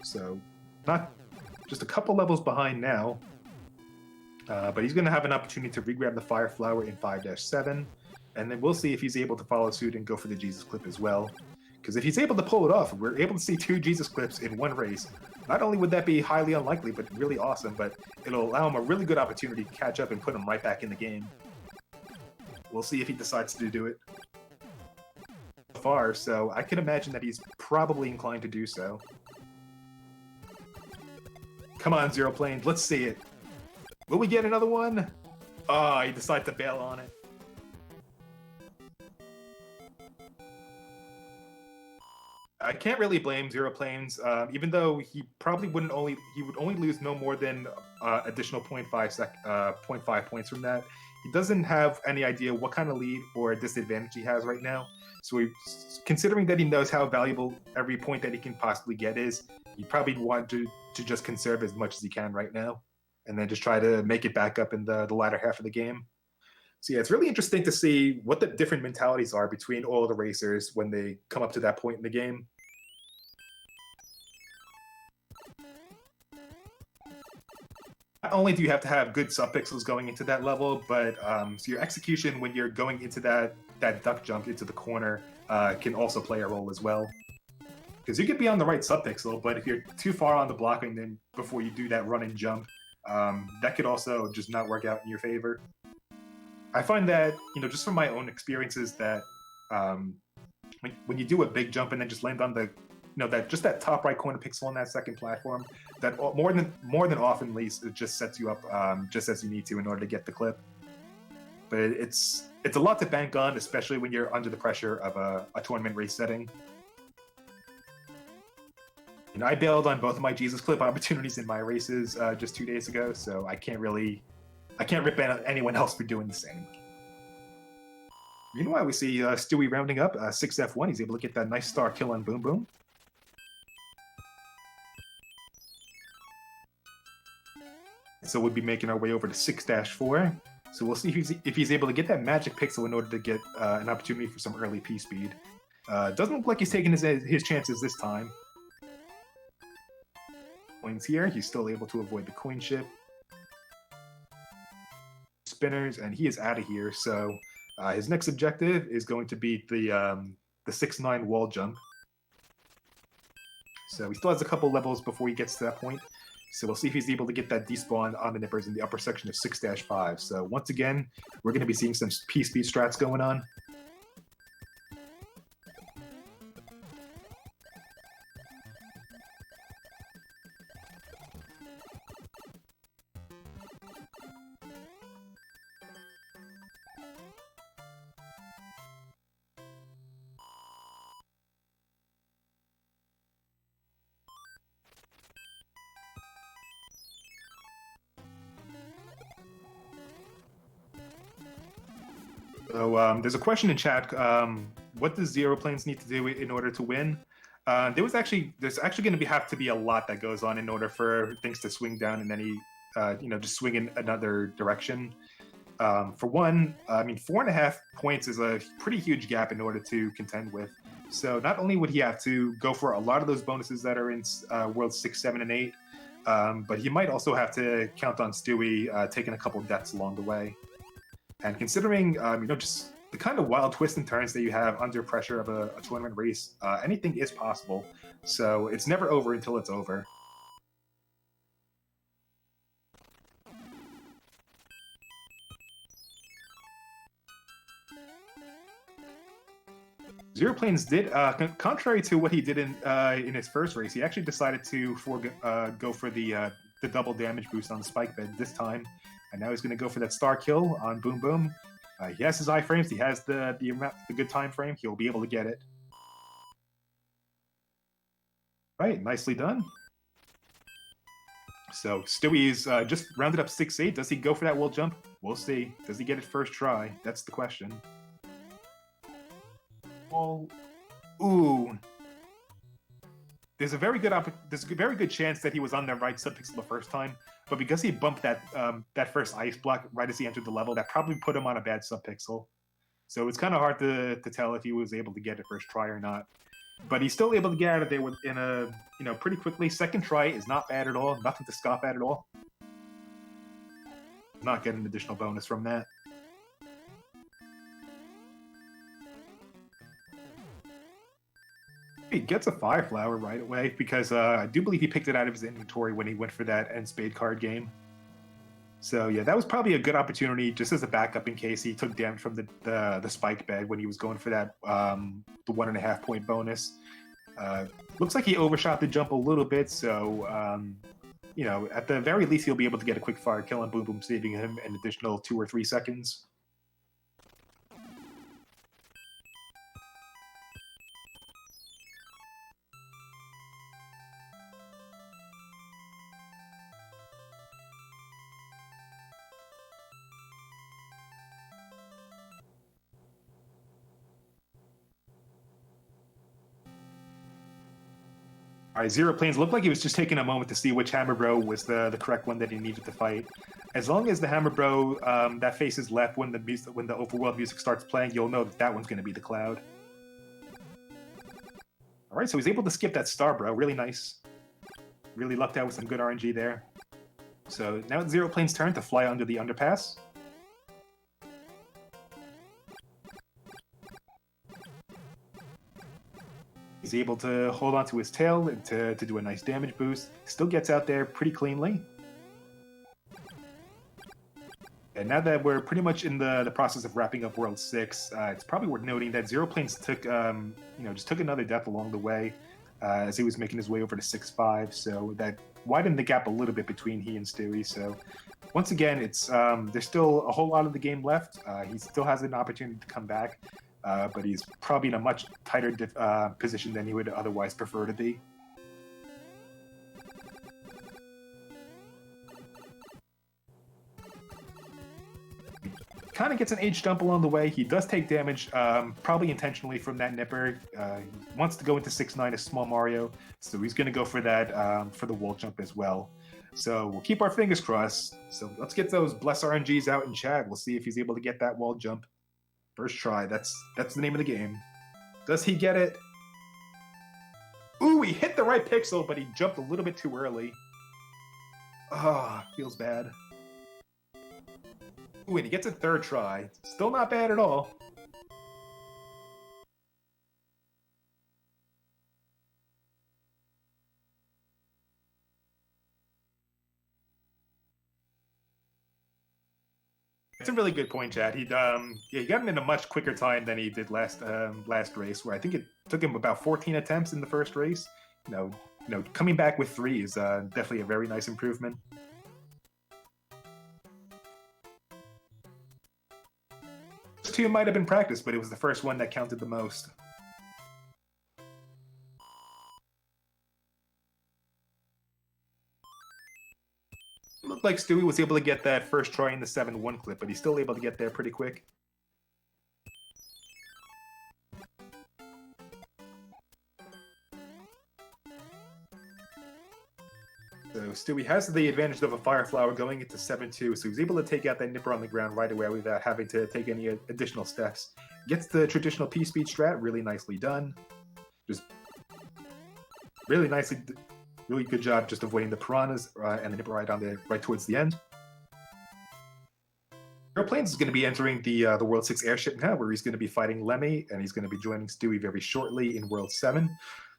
So, not just a couple levels behind now, but he's going to have an opportunity to re-grab the Fire Flower in 5-7, and then we'll see if he's able to follow suit and go for the Jesus Clip as well. Because if he's able to pull it off, we're able to see 2 Jesus Clips in one race. Not only would that be highly unlikely, but really awesome, but it'll allow him a really good opportunity to catch up and put him right back in the game. We'll see if he decides to do it so far, so I can imagine that he's probably inclined to do so. Come on, Xeroplanes, let's see it. Will we get another one? Oh, he decided to bail on it. I can't really blame Xeroplanes, even though he probably would only lose no more than additional 0.5 points from that. He doesn't have any idea what kind of lead or disadvantage he has right now. So considering that he knows how valuable every point that he can possibly get is, he probably want to just conserve as much as he can right now, and then just try to make it back up in the latter half of the game. So yeah, it's really interesting to see what the different mentalities are between all of the racers when they come up to that point in the game. Not only do you have to have good subpixels going into that level, but so your execution when you're going into that duck jump into the corner can also play a role as well. Because you could be on the right subpixel, but if you're too far on the blocking then before you do that run and jump, that could also just not work out in your favor. I find that, just from my own experiences, that when you do a big jump and then just land on the, that top right corner pixel on that second platform, that more than often, at least, it just sets you up just as you need to in order to get the clip. But it's a lot to bank on, especially when you're under the pressure of a tournament race setting. And I bailed on both of my Jesus Clip opportunities in my races just 2 days ago, so I can't rip anyone else for doing the same. Meanwhile, we see Stewie rounding up 6F1. He's able to get that nice star kill on Boom Boom. So we'll be making our way over to 6-4. So we'll see if he's able to get that magic pixel in order to get an opportunity for some early P speed. Doesn't look like he's taking his chances this time. Coins here. He's still able to avoid the coin ship. Spinners, and he is out of here. So his next objective is going to be the 6-9 wall jump. So he still has a couple levels before he gets to that point. So we'll see if he's able to get that despawn on the nippers in the upper section of 6-5. So once again, we're going to be seeing some P-speed strats going on. So there's a question in chat. What does Xeroplanes need to do in order to win? There's actually going to have to be a lot that goes on in order for things to swing down in any, just swing in another direction. For one, 4.5 points is a pretty huge gap in order to contend with. So not only would he have to go for a lot of those bonuses that are in Worlds 6, 7, and 8, but he might also have to count on Stewie taking a couple deaths along the way. And considering, just the kind of wild twists and turns that you have under pressure of a tournament race, anything is possible. So it's never over until it's over. Xeroplanes did, contrary to what he did in his first race, he actually decided to go for the double damage boost on the spike bed this time. And now he's going to go for that star kill on Boom Boom. He has his iframes. He has the good time frame. He'll be able to get it. Right, nicely done. So Stewie's just rounded up 6-8. Does he go for that wall jump? We'll see. Does he get it first try? That's the question. Oh, ooh. there's a very good chance that he was on the right subpixel the first time, but because he bumped that first ice block right as he entered the level, that probably put him on a bad subpixel. So it's kind of hard to tell if he was able to get it first try or not. But he's still able to get out of there in a pretty quickly. Second try is not bad at all. Nothing to scoff at all. Not getting an additional bonus from that. He gets a Fire Flower right away because I do believe he picked it out of his inventory when he went for that end spade card game. So yeah, that was probably a good opportunity just as a backup in case he took damage from the spike bed when he was going for that the 1.5 point bonus. Looks like he overshot the jump a little bit, so at the very least he'll be able to get a quick fire kill on Boom Boom, saving him an additional 2 or 3 seconds. All right, Xeroplanes looked like he was just taking a moment to see which Hammer Bro was the correct one that he needed to fight. As long as the Hammer Bro that faces left when the overworld music starts playing, you'll know that one's going to be the Cloud. All right, so he's able to skip that Star Bro. Really nice. Really lucked out with some good RNG there. So now it's Xeroplanes' turn to fly under the underpass. He's able to hold onto his tail to do a nice damage boost. Still gets out there pretty cleanly. And now that we're pretty much in the process of wrapping up World 6, it's probably worth noting that Xeroplanes took just took another death along the way as he was making his way over to 6-5. So that widened the gap a little bit between he and Stewie. So once again, it's there's still a whole lot of the game left. He still has an opportunity to come back. But he's probably in a much tighter position than he would otherwise prefer to be. Kind of gets an H jump along the way. He does take damage, probably intentionally from that Nipper. He wants to go into 6-9 as Small Mario, so he's going to go for that for the wall jump as well. So we'll keep our fingers crossed. So let's get those Bless RNGs out in chat. We'll see if he's able to get that wall jump. First try, that's the name of the game. Does he get it? Ooh, he hit the right pixel, but he jumped a little bit too early. Ah, feels bad. Ooh, and he gets a third try. Still not bad at all. It's a really good point, Chad. He got him in a much quicker time than he did last race, where I think it took him about 14 attempts in the first race. Coming back with 3 is definitely a very nice improvement. This 2 might have been practice, but it was the first one that counted the most. Looked like Stewie was able to get that first try in the 7-1 clip, but he's still able to get there pretty quick. So Stewie has the advantage of a Fire Flower going into 7-2, so he's able to take out that Nipper on the ground right away without having to take any additional steps. Gets the traditional P-Speed strat, really nicely done. Just really nicely... Really good job just avoiding the piranhas and the Nipper right towards the end. Xeroplanes is going to be entering the World 6 airship now, where he's going to be fighting Lemmy, and he's going to be joining Stewie very shortly in World 7.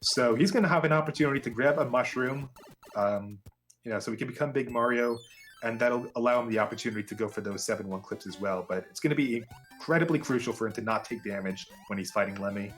So he's going to have an opportunity to grab a mushroom, so he can become Big Mario, and that'll allow him the opportunity to go for those 7-1 clips as well. But it's going to be incredibly crucial for him to not take damage when he's fighting Lemmy.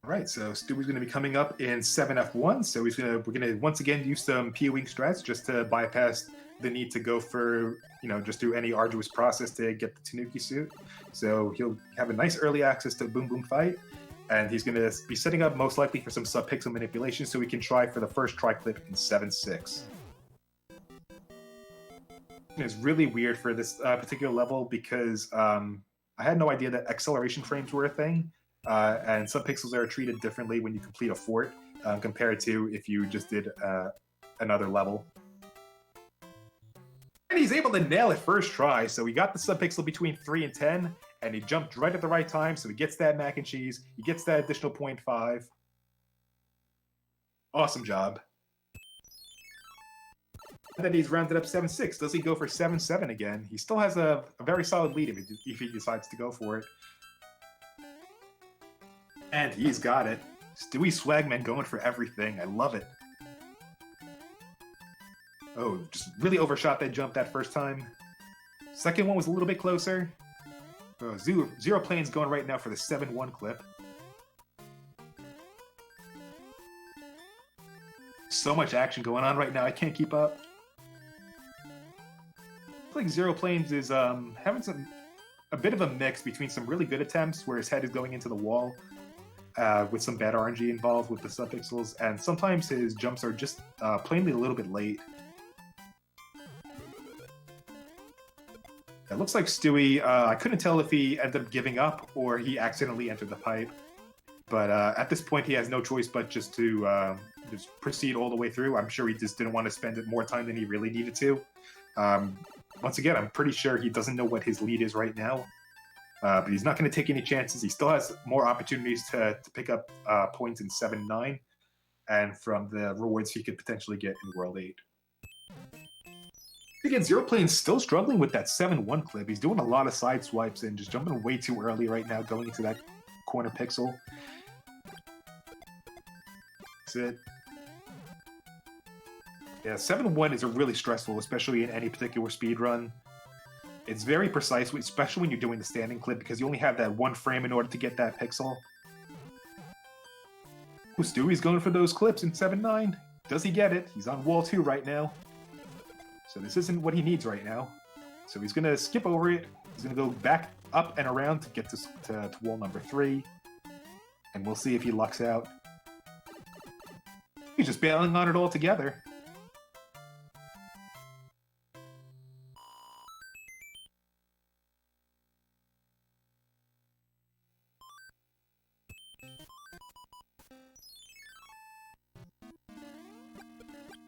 All right, so Stewie's going to be coming up in 7F1. So we're going to once again use some POing strats just to bypass the need to go for, just do any arduous process to get the Tanuki suit. So he'll have a nice early access to Boom Boom Fight, and he's going to be setting up most likely for some sub-pixel manipulation so we can try for the first tri-clip in 7-6. It's really weird for this particular level because I had no idea that acceleration frames were a thing. And some pixels are treated differently when you complete a fort compared to if you just did another level. And he's able to nail it first try, so he got the subpixel between 3 and 10, and he jumped right at the right time, so he gets that mac and cheese, he gets that additional 0.5. Awesome job. And then he's rounded up 7-6. Does he go for 7-7 again? He still has a very solid lead if he decides to go for it. And he's got it. Stewie Swagman going for everything. I love it. Oh, just really overshot that jump that first time. Second one was a little bit closer. Oh, xeroplanes going right now for the 7-1 clip. So much action going on right now, I can't keep up. I think xeroplanes is having a bit of a mix between some really good attempts where his head is going into the wall with some bad RNG involved with the subpixels, and sometimes his jumps are just plainly a little bit late. It looks like Stewie, I couldn't tell if he ended up giving up or he accidentally entered the pipe, but at this point he has no choice but just to just proceed all the way through. I'm sure he just didn't want to spend more time than he really needed to. Once again, I'm pretty sure he doesn't know what his lead is right now. But he's not going to take any chances. He still has more opportunities to pick up points in 7-9 and from the rewards he could potentially get in World 8. Again, xeroplane's still struggling with that 7-1 clip. He's doing a lot of side swipes and just jumping way too early right now, going into that corner pixel. That's it. Yeah, 7-1 is really stressful, especially in any particular speedrun. It's very precise, especially when you're doing the standing clip, because you only have that one frame in order to get that pixel. Ooh, Stewie's going for those clips in 7-9. Does he get it? He's on wall 2 right now. So this isn't what he needs right now. So he's going to skip over it. He's going to go back up and around to get to wall number 3. And we'll see if he lucks out. He's just bailing on it all together.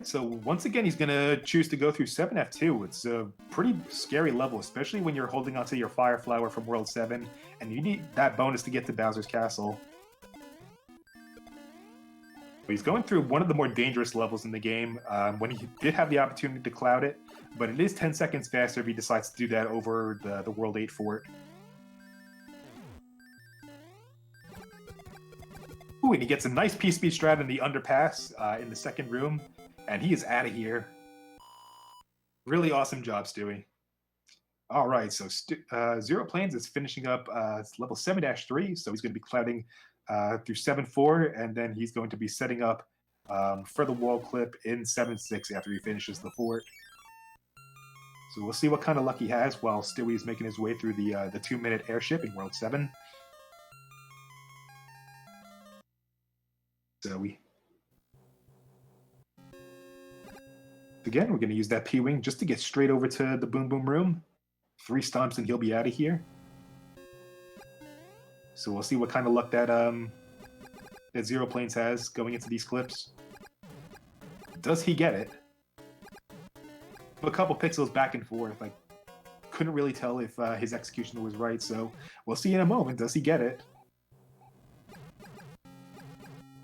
So once again, he's going to choose to go through 7F2. It's a pretty scary level, especially when you're holding onto your Fire Flower from World 7, and you need that bonus to get to Bowser's Castle. But he's going through one of the more dangerous levels in the game when he did have the opportunity to cloud it, but it is 10 seconds faster if he decides to do that over the World 8 fort. Ooh, and he gets a nice P-speed strat in the underpass in the second room. And he is out of here. Really awesome job, Stewie. All right, so xeroplanes is finishing up level 7-3, so he's going to be clouding through 7-4, and then he's going to be setting up for the wall clip in 7-6 after he finishes the fort. So we'll see what kind of luck he has while Stewie is making his way through the 2-minute airship in World 7. So again, we're going to use that P-Wing just to get straight over to the Boom Boom room. 3 stomps and he'll be out of here. So we'll see what kind of luck that xeroplanes has going into these clips. Does he get it? A couple pixels back and forth. I couldn't really tell if his execution was right, so we'll see in a moment. Does he get it?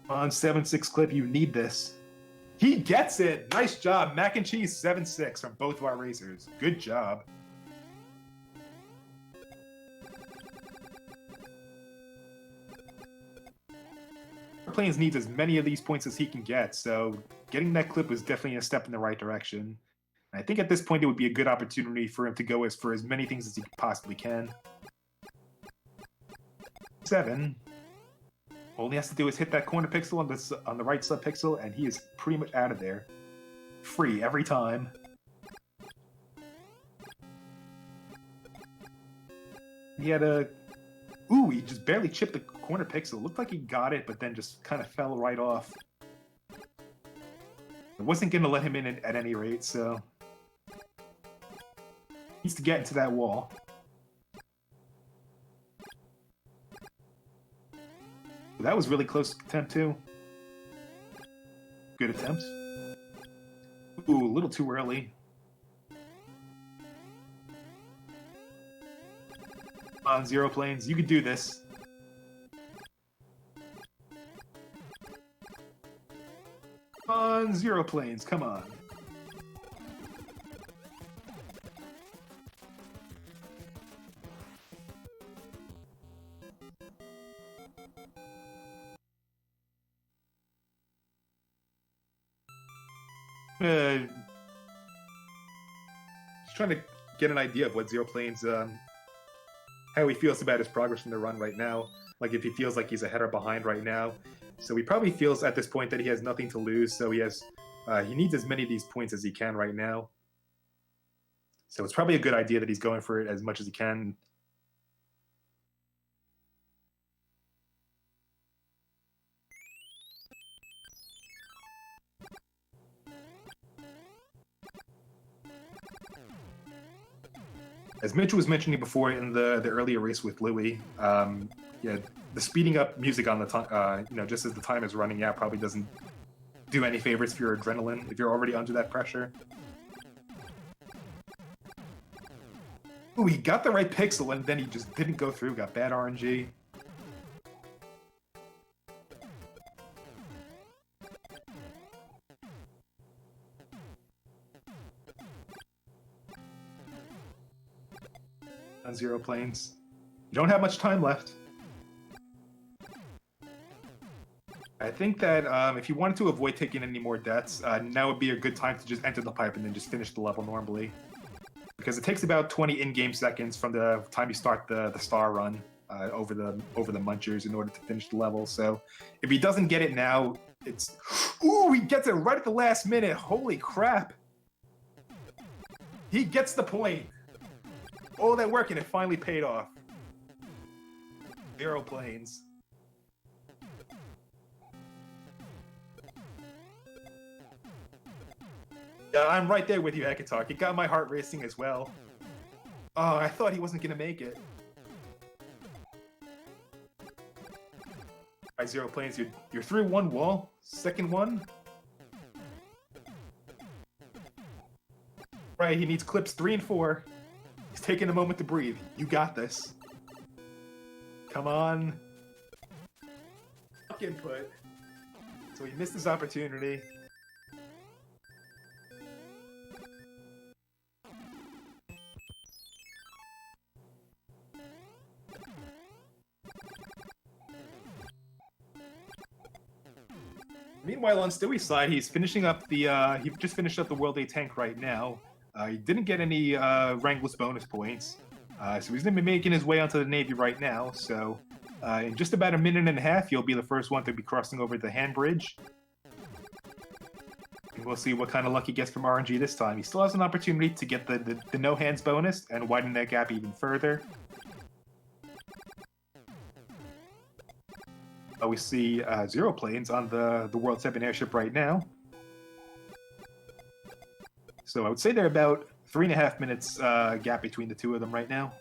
On 7-6 clip, you need this. He gets it! Nice job! Mac and cheese 7-6 from both of our racers. Good job. Planes needs as many of these points as he can get, so getting that clip was definitely a step in the right direction. And I think at this point it would be a good opportunity for him to go for as many things as he possibly can. 7. All he has to do is hit that corner pixel on the right sub-pixel, and he is pretty much out of there. Free every time. He had a... Ooh, he just barely chipped the corner pixel. Looked like he got it, but then just kind of fell right off. I wasn't going to let him in at any rate, so... He needs to get into that wall. That was really close attempt, too. Good attempt. Ooh, a little too early. On xeroplanes, you can do this. On xeroplanes, come on. Just trying to get an idea of what xeroplanes, how he feels about his progress in the run right now. Like if he feels like he's ahead or behind right now. So he probably feels at this point that he has nothing to lose. So he needs as many of these points as he can right now. So it's probably a good idea that he's going for it as much as he can. As Mitch was mentioning before in the earlier race with Louis, yeah, the speeding up music on the time, just as the time is running out, probably doesn't do any favors for your adrenaline if you're already under that pressure. Ooh, he got the right pixel and then he just didn't go through. Got bad RNG. On xeroplanes. You don't have much time left. I think that if you wanted to avoid taking any more deaths, now would be a good time to just enter the pipe and then just finish the level normally. Because it takes about 20 in-game seconds from the time you start the star run over the munchers in order to finish the level. So if he doesn't get it now, it's... Ooh, he gets it right at the last minute. Holy crap. He gets the point. All that work and it finally paid off. Xeroplanes. Yeah, I'm right there with you, Hecatalk. It got my heart racing as well. Oh, I thought he wasn't gonna make it. Alright, xeroplanes, you're through one wall. Second one. Right, he needs clips 3 and 4. He's taking a moment to breathe. You got this. Come on. Fuck input. So he missed his opportunity. Meanwhile, on Stewie's side, he's finishing up he just finished up the World A tank right now. He didn't get any rankless bonus points, so he's going to be making his way onto the Navy right now. So in just about a minute and a half, he'll be the first one to be crossing over the hand bridge. And we'll see what kind of luck he gets from RNG this time. He still has an opportunity to get the no hands bonus and widen that gap even further. We see xeroplanes on the World 7 airship right now. So I would say they're about 3.5 minutes gap between the two of them right now.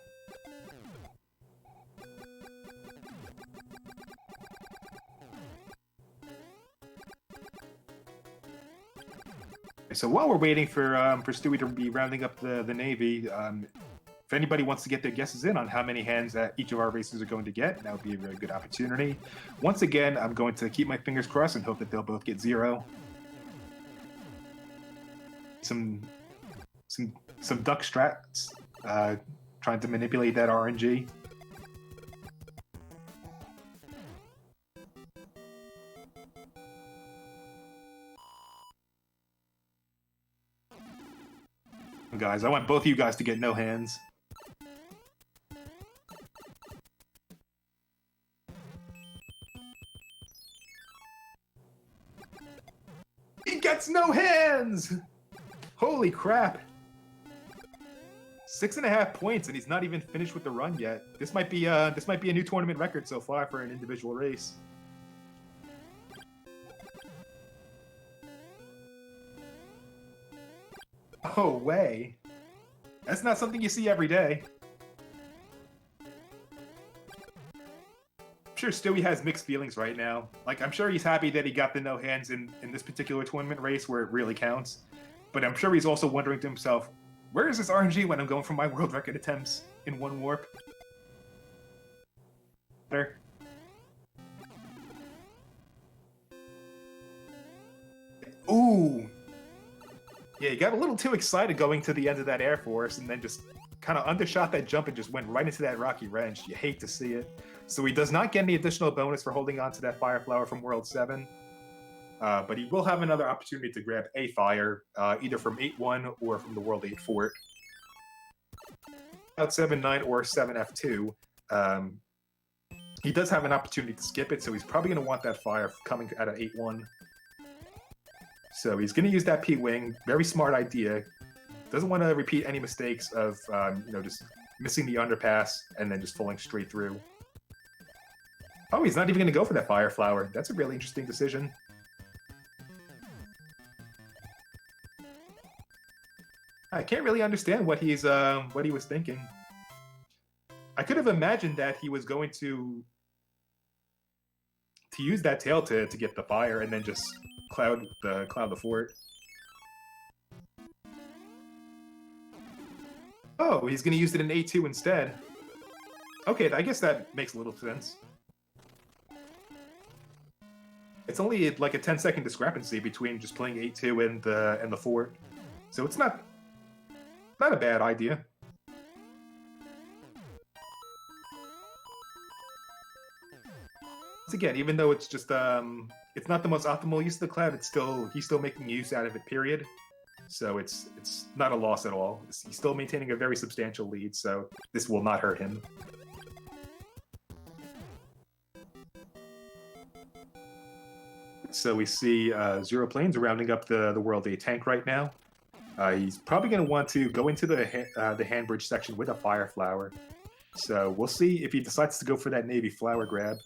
So while we're waiting for Stewie to be rounding up the Navy, if anybody wants to get their guesses in on how many hands each of our racers are going to get, that would be a very good opportunity. Once again, I'm going to keep my fingers crossed and hope that they'll both get 0. Some duck strats, trying to manipulate that RNG. Guys, I want both of you guys to get no hands. gets no hands! Holy crap. 6.5 points, and he's not even finished with the run yet. This might be a new tournament record so far for an individual race. Oh, way. That's not something you see every day. I'm sure Stewie has mixed feelings right now. Like, I'm sure he's happy that he got the no hands in this particular tournament race where it really counts. But I'm sure he's also wondering to himself, where is this RNG when I'm going for my world record attempts in one warp? There. Ooh. Yeah, he got a little too excited going to the end of that Air Force and then just kind of undershot that jump and just went right into that rocky wrench. You hate to see it. So he does not get any additional bonus for holding on to that Fire Flower from World 7. But he will have another opportunity to grab a fire, either from 8-1 or from the World 8 fort. Out 7-9 or 7F2. He does have an opportunity to skip it, so he's probably going to want that fire coming at an 8-1. So he's going to use that P-Wing. Very smart idea. Doesn't want to repeat any mistakes of, just missing the underpass and then just falling straight through. Oh, he's not even going to go for that Fire Flower. That's a really interesting decision. I can't really understand what he was thinking. I could have imagined that he was going to use that tail to get the fire and then just cloud the fort. Oh, he's going to use it in A2 instead. Okay, I guess that makes a little sense. It's only like a 10-second discrepancy between just playing A2 and the fort, so it's not a bad idea. Once again, even though it's just it's not the most optimal use of the cloud, he's still making use out of it. Period. So it's not a loss at all. He's still maintaining a very substantial lead, so this will not hurt him. So we see xeroplanes rounding up the World 8 tank right now. He's probably going to want to go into the handbridge section with a Fire Flower. So we'll see if he decides to go for that Navy Flower grab,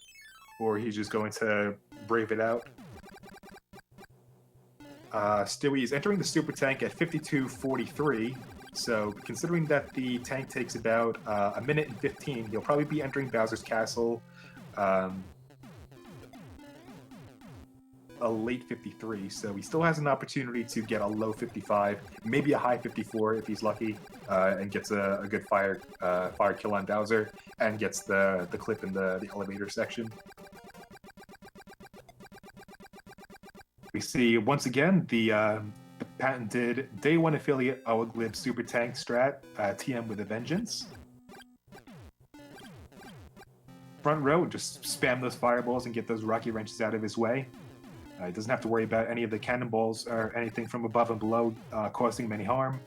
or he's just going to brave it out. Stewie is entering the super tank at 52:43. So considering that the tank takes about a minute and 15, he'll probably be entering Bowser's Castle a late 53, so he still has an opportunity to get a low 55, maybe a high 54 if he's lucky, and gets a good fire kill on Bowser, and gets the clip in the elevator section. We see once again the patented Day 1 affiliate Oglib Super Tank strat, TM with a vengeance. Front row, just spam those fireballs and get those rocky wrenches out of his way. He doesn't have to worry about any of the cannonballs or anything from above and below causing him any harm.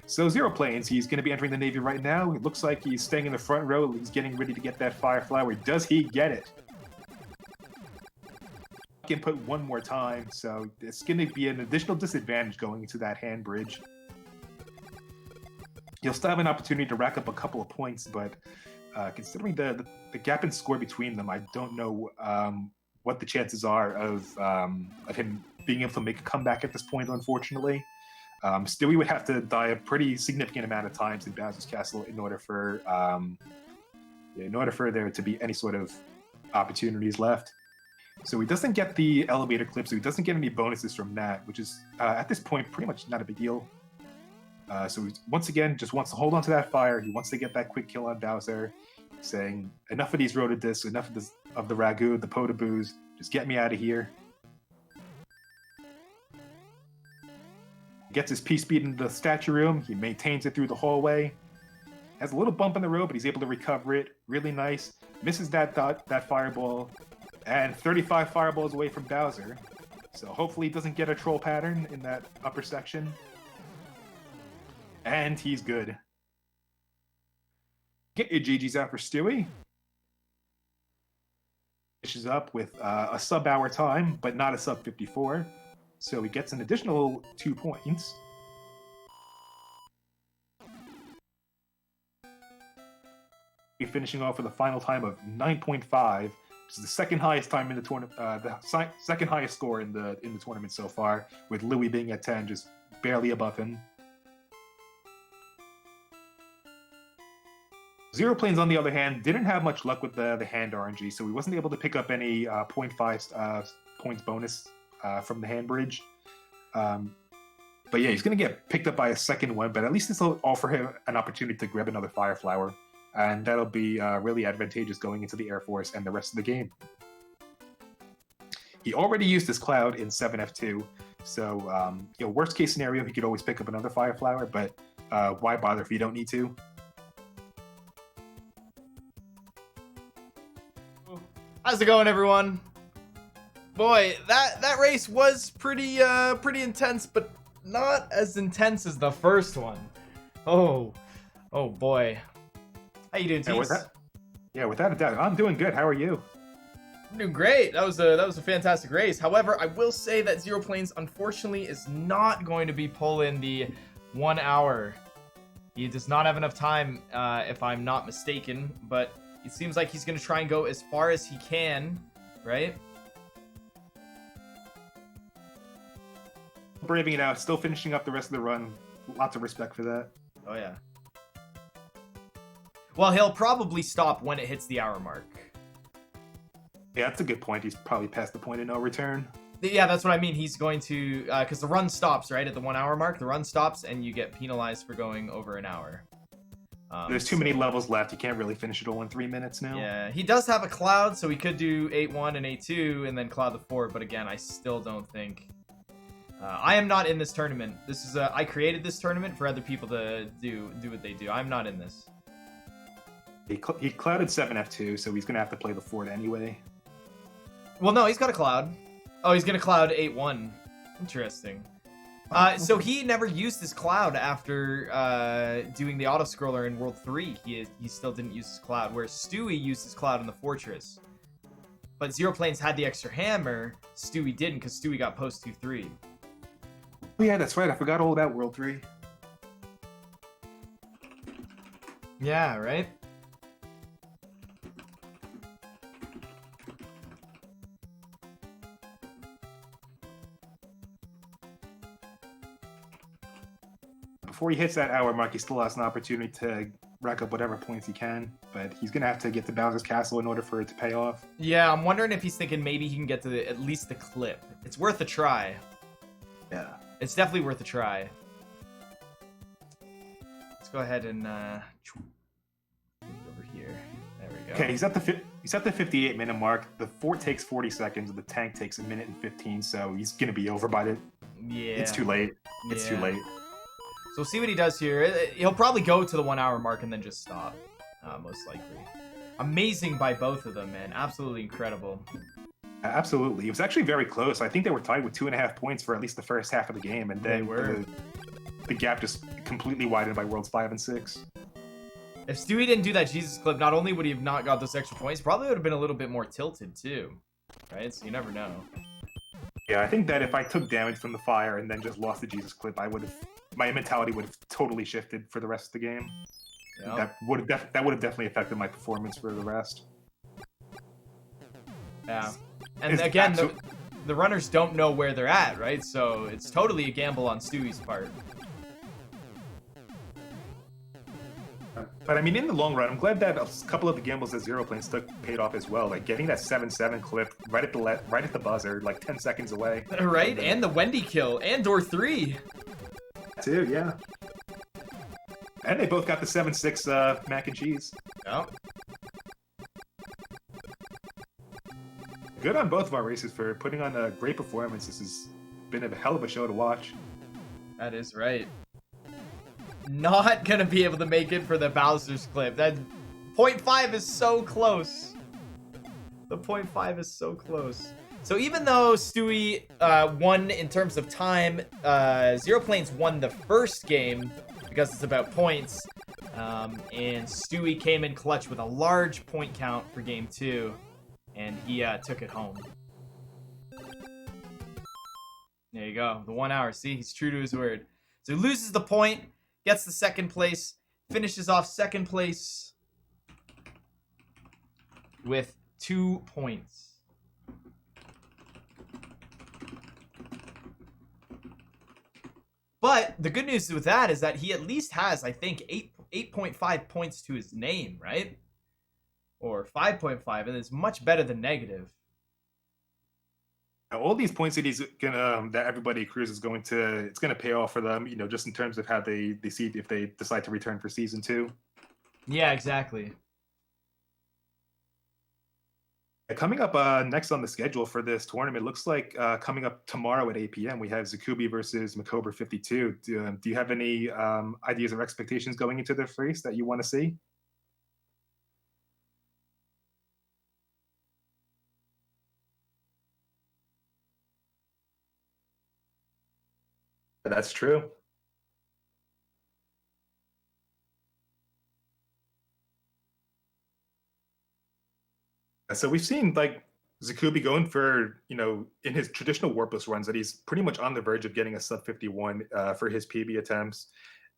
So xeroplanes, he's going to be entering the Navy right now. It looks like he's staying in the front row. He's getting ready to get that Fire Flower. Does he get it? Input one more time, so it's going to be an additional disadvantage going into that hand bridge. He'll still have an opportunity to rack up a couple of points, but considering the gap in score between them, I don't know what the chances are of him being able to make a comeback at this point, unfortunately. Stewie would have to die a pretty significant amount of times in Bowser's Castle in order for there to be any sort of opportunities left. So he doesn't get the elevator clip, so he doesn't get any bonuses from that, which is, at this point, pretty much not a big deal. So he, once again, just wants to hold on to that fire. He wants to get that quick kill on Bowser, saying, enough of these Rotodiscs, enough of the Ragu, the Potaboos, just get me out of here. Gets his P-Speed into the statue room. He maintains it through the hallway. Has a little bump in the road, but he's able to recover it. Really nice. Misses that fireball. And 35 fireballs away from Bowser. So hopefully he doesn't get a troll pattern in that upper section. And he's good. Get your GGs out for Stewie. Finishes up with a sub-hour time, but not a sub-54. so he gets an additional 2 points. He's finishing off with a final time of 9.5, which is the second highest time in the tournament, second highest score in the tournament so far, with Louis being at 10, just barely above him. xeroplanes, on the other hand, didn't have much luck with the hand RNG, so he wasn't able to pick up any 0.5 points bonus from the hand bridge. But yeah, he's going to get picked up by a second one, but at least this will offer him an opportunity to grab another Fire Flower, and that'll be really advantageous going into the Air Force and the rest of the game. He already used his Cloud in 7F2, so worst case scenario, he could always pick up another Fire Flower, but why bother if you don't need to? How's it going, everyone? Boy, that race was pretty intense, but not as intense as the first one. Oh boy. How you doing, Tease? Without a doubt. I'm doing good. How are you? I'm doing great. That was a fantastic race. However, I will say that xeroplanes unfortunately is not going to be pulling the 1 hour. He does not have enough time, if I'm not mistaken, but it seems like he's going to try and go as far as he can, right? Braving it out, still finishing up the rest of the run. Lots of respect for that. Oh, yeah. Well, he'll probably stop when it hits the hour mark. Yeah, that's a good point. He's probably past the point of no return. Yeah, that's what I mean. He's going to... because the run stops, right? At the 1 hour mark, the run stops, and you get penalized for going over an hour. There's too many levels left. You can't really finish it all in 3 minutes now. Yeah, he does have a Cloud, so he could do 8-1 and 8-2, and then Cloud the 4, but again, I still don't think... I am not in this tournament. This is I created this tournament for other people to do what they do. I'm not in this. He clouded 7F2, so he's going to have to play the Fort anyway. Well, no, he's got a Cloud. Oh, he's going to Cloud 8-1. Interesting. So he never used his Cloud after doing the auto-scroller in World 3. He still didn't use his Cloud, whereas Stewie used his Cloud in the Fortress. But xeroplanes had the extra hammer. Stewie didn't, because Stewie got post 2-3. Oh yeah, that's right. I forgot all about World 3. Yeah, right? Before he hits that hour mark, he still has an opportunity to rack up whatever points he can, but he's going to have to get to Bowser's Castle in order for it to pay off. Yeah, I'm wondering if he's thinking maybe he can get to at least the clip. It's worth a try. Yeah. It's definitely worth a try. Let's go ahead and over here. There we go. Okay, he's at the 58-minute mark. The Fort takes 40 seconds, and the tank takes 1 minute and 15, so he's going to be over by the... Yeah. It's too late. It's too late. So we'll see what he does here. He'll probably go to the 1 hour mark and then just stop, most likely. Amazing by both of them, man. Absolutely incredible. Absolutely. It was actually very close. I think they were tied with 2.5 points for at least the first half of the game, and then the gap just completely widened by Worlds 5 and 6. If Stewie didn't do that Jesus clip, not only would he have not got those extra points, probably would have been a little bit more tilted too. Right? So you never know. Yeah, I think that if I took damage from the fire and then just lost the Jesus clip, my mentality would have totally shifted for the rest of the game. Yep. That would have definitely affected my performance for the rest. Yeah. And again, the runners don't know where they're at, right? So it's totally a gamble on Stewie's part. But I mean, in the long run, I'm glad that a couple of the gambles that xeroplanes took paid off as well. Like getting that 7-7 clip right at the buzzer, like 10 seconds away. Right, and the Wendy kill, and door 3. Too, yeah. And they both got the 7-6 mac and cheese. Yep. Good on both of our races for putting on a great performance. This has been a hell of a show to watch. That is right. Not gonna be able to make it for the Bowser's clip. That 0.5 is so close. The 0.5 is so close. So even though Stewie won in terms of time, xeroplanes won the first game because it's about points. And Stewie came in clutch with a large point count for game 2. And he took it home. There you go. The 1 hour. See, he's true to his word. So he loses the point, gets the second place, finishes off second place with 2 points. But the good news with that is that he at least has, I think, 8.5 points to his name, right? Or 5.5, and it's much better than negative. All these points that he's gonna that everybody accrues is going to it's gonna pay off for them, just in terms of how they see if they decide to return for season 2. Yeah, exactly. Coming up next on the schedule for this tournament, looks like coming up tomorrow at 8 p.m. we have Zakubi versus Macobra 52. Do you have any ideas or expectations going into this race that you want to see? That's true. So we've seen like Zakubi going for, in his traditional warpless runs that he's pretty much on the verge of getting a sub 51 for his PB attempts.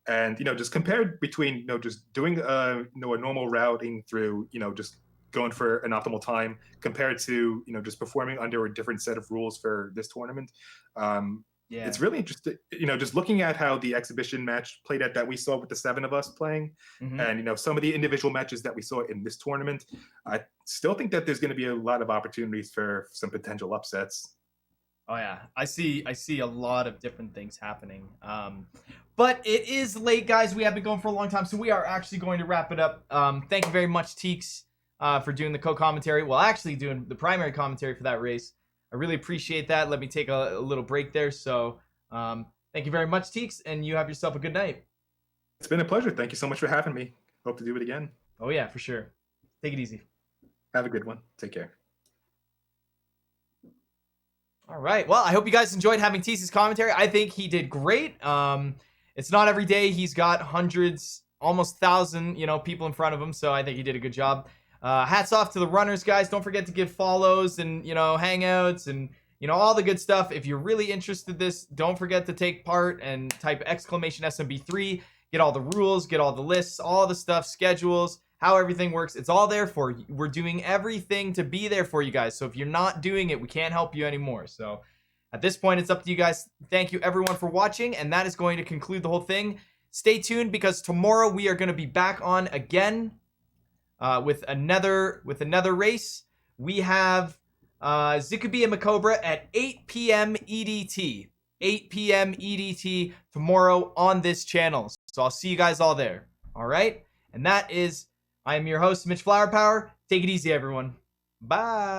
And, just compared between, just doing, a normal routing through, just going for an optimal time compared to, just performing under a different set of rules for this tournament. Yeah. It's really interesting, just looking at how the exhibition match played out that we saw with the 7 of us playing, and some of the individual matches that we saw in this tournament. I still think that there's going to be a lot of opportunities for some potential upsets. Oh yeah, I see a lot of different things happening. But it is late, guys. We have been going for a long time, so we are actually going to wrap it up. Thank you very much, Teeks, for doing the co-commentary. Well, actually doing the primary commentary for that race. I really appreciate that. Let me take a little break there. So thank you very much, Teeks, and you have yourself a good night. It's been a pleasure. Thank you so much for having me. Hope to do it again. Oh, yeah, for sure. Take it easy. Have a good one. Take care. All right. Well, I hope you guys enjoyed having Teeks' commentary. I think he did great. It's not every day he's got hundreds, almost 1,000, people in front of him. So I think he did a good job. Hats off to the runners, guys. Don't forget to give follows and, hangouts and, all the good stuff. If you're really interested in this, don't forget to take part and type exclamation SMB3. Get all the rules, get all the lists, all the stuff, schedules, how everything works. It's all there for you. We're doing everything to be there for you guys. So if you're not doing it, we can't help you anymore. So at this point, it's up to you guys. Thank you, everyone, for watching. And that is going to conclude the whole thing. Stay tuned because tomorrow we are going to be back on again. With another race. We have Zakubi and Macobra at 8 p.m. EDT. 8 p.m. EDT tomorrow on this channel. So I'll see you guys all there. All right? And that is, I am your host, Mitch Flower Power. Take it easy, everyone. Bye.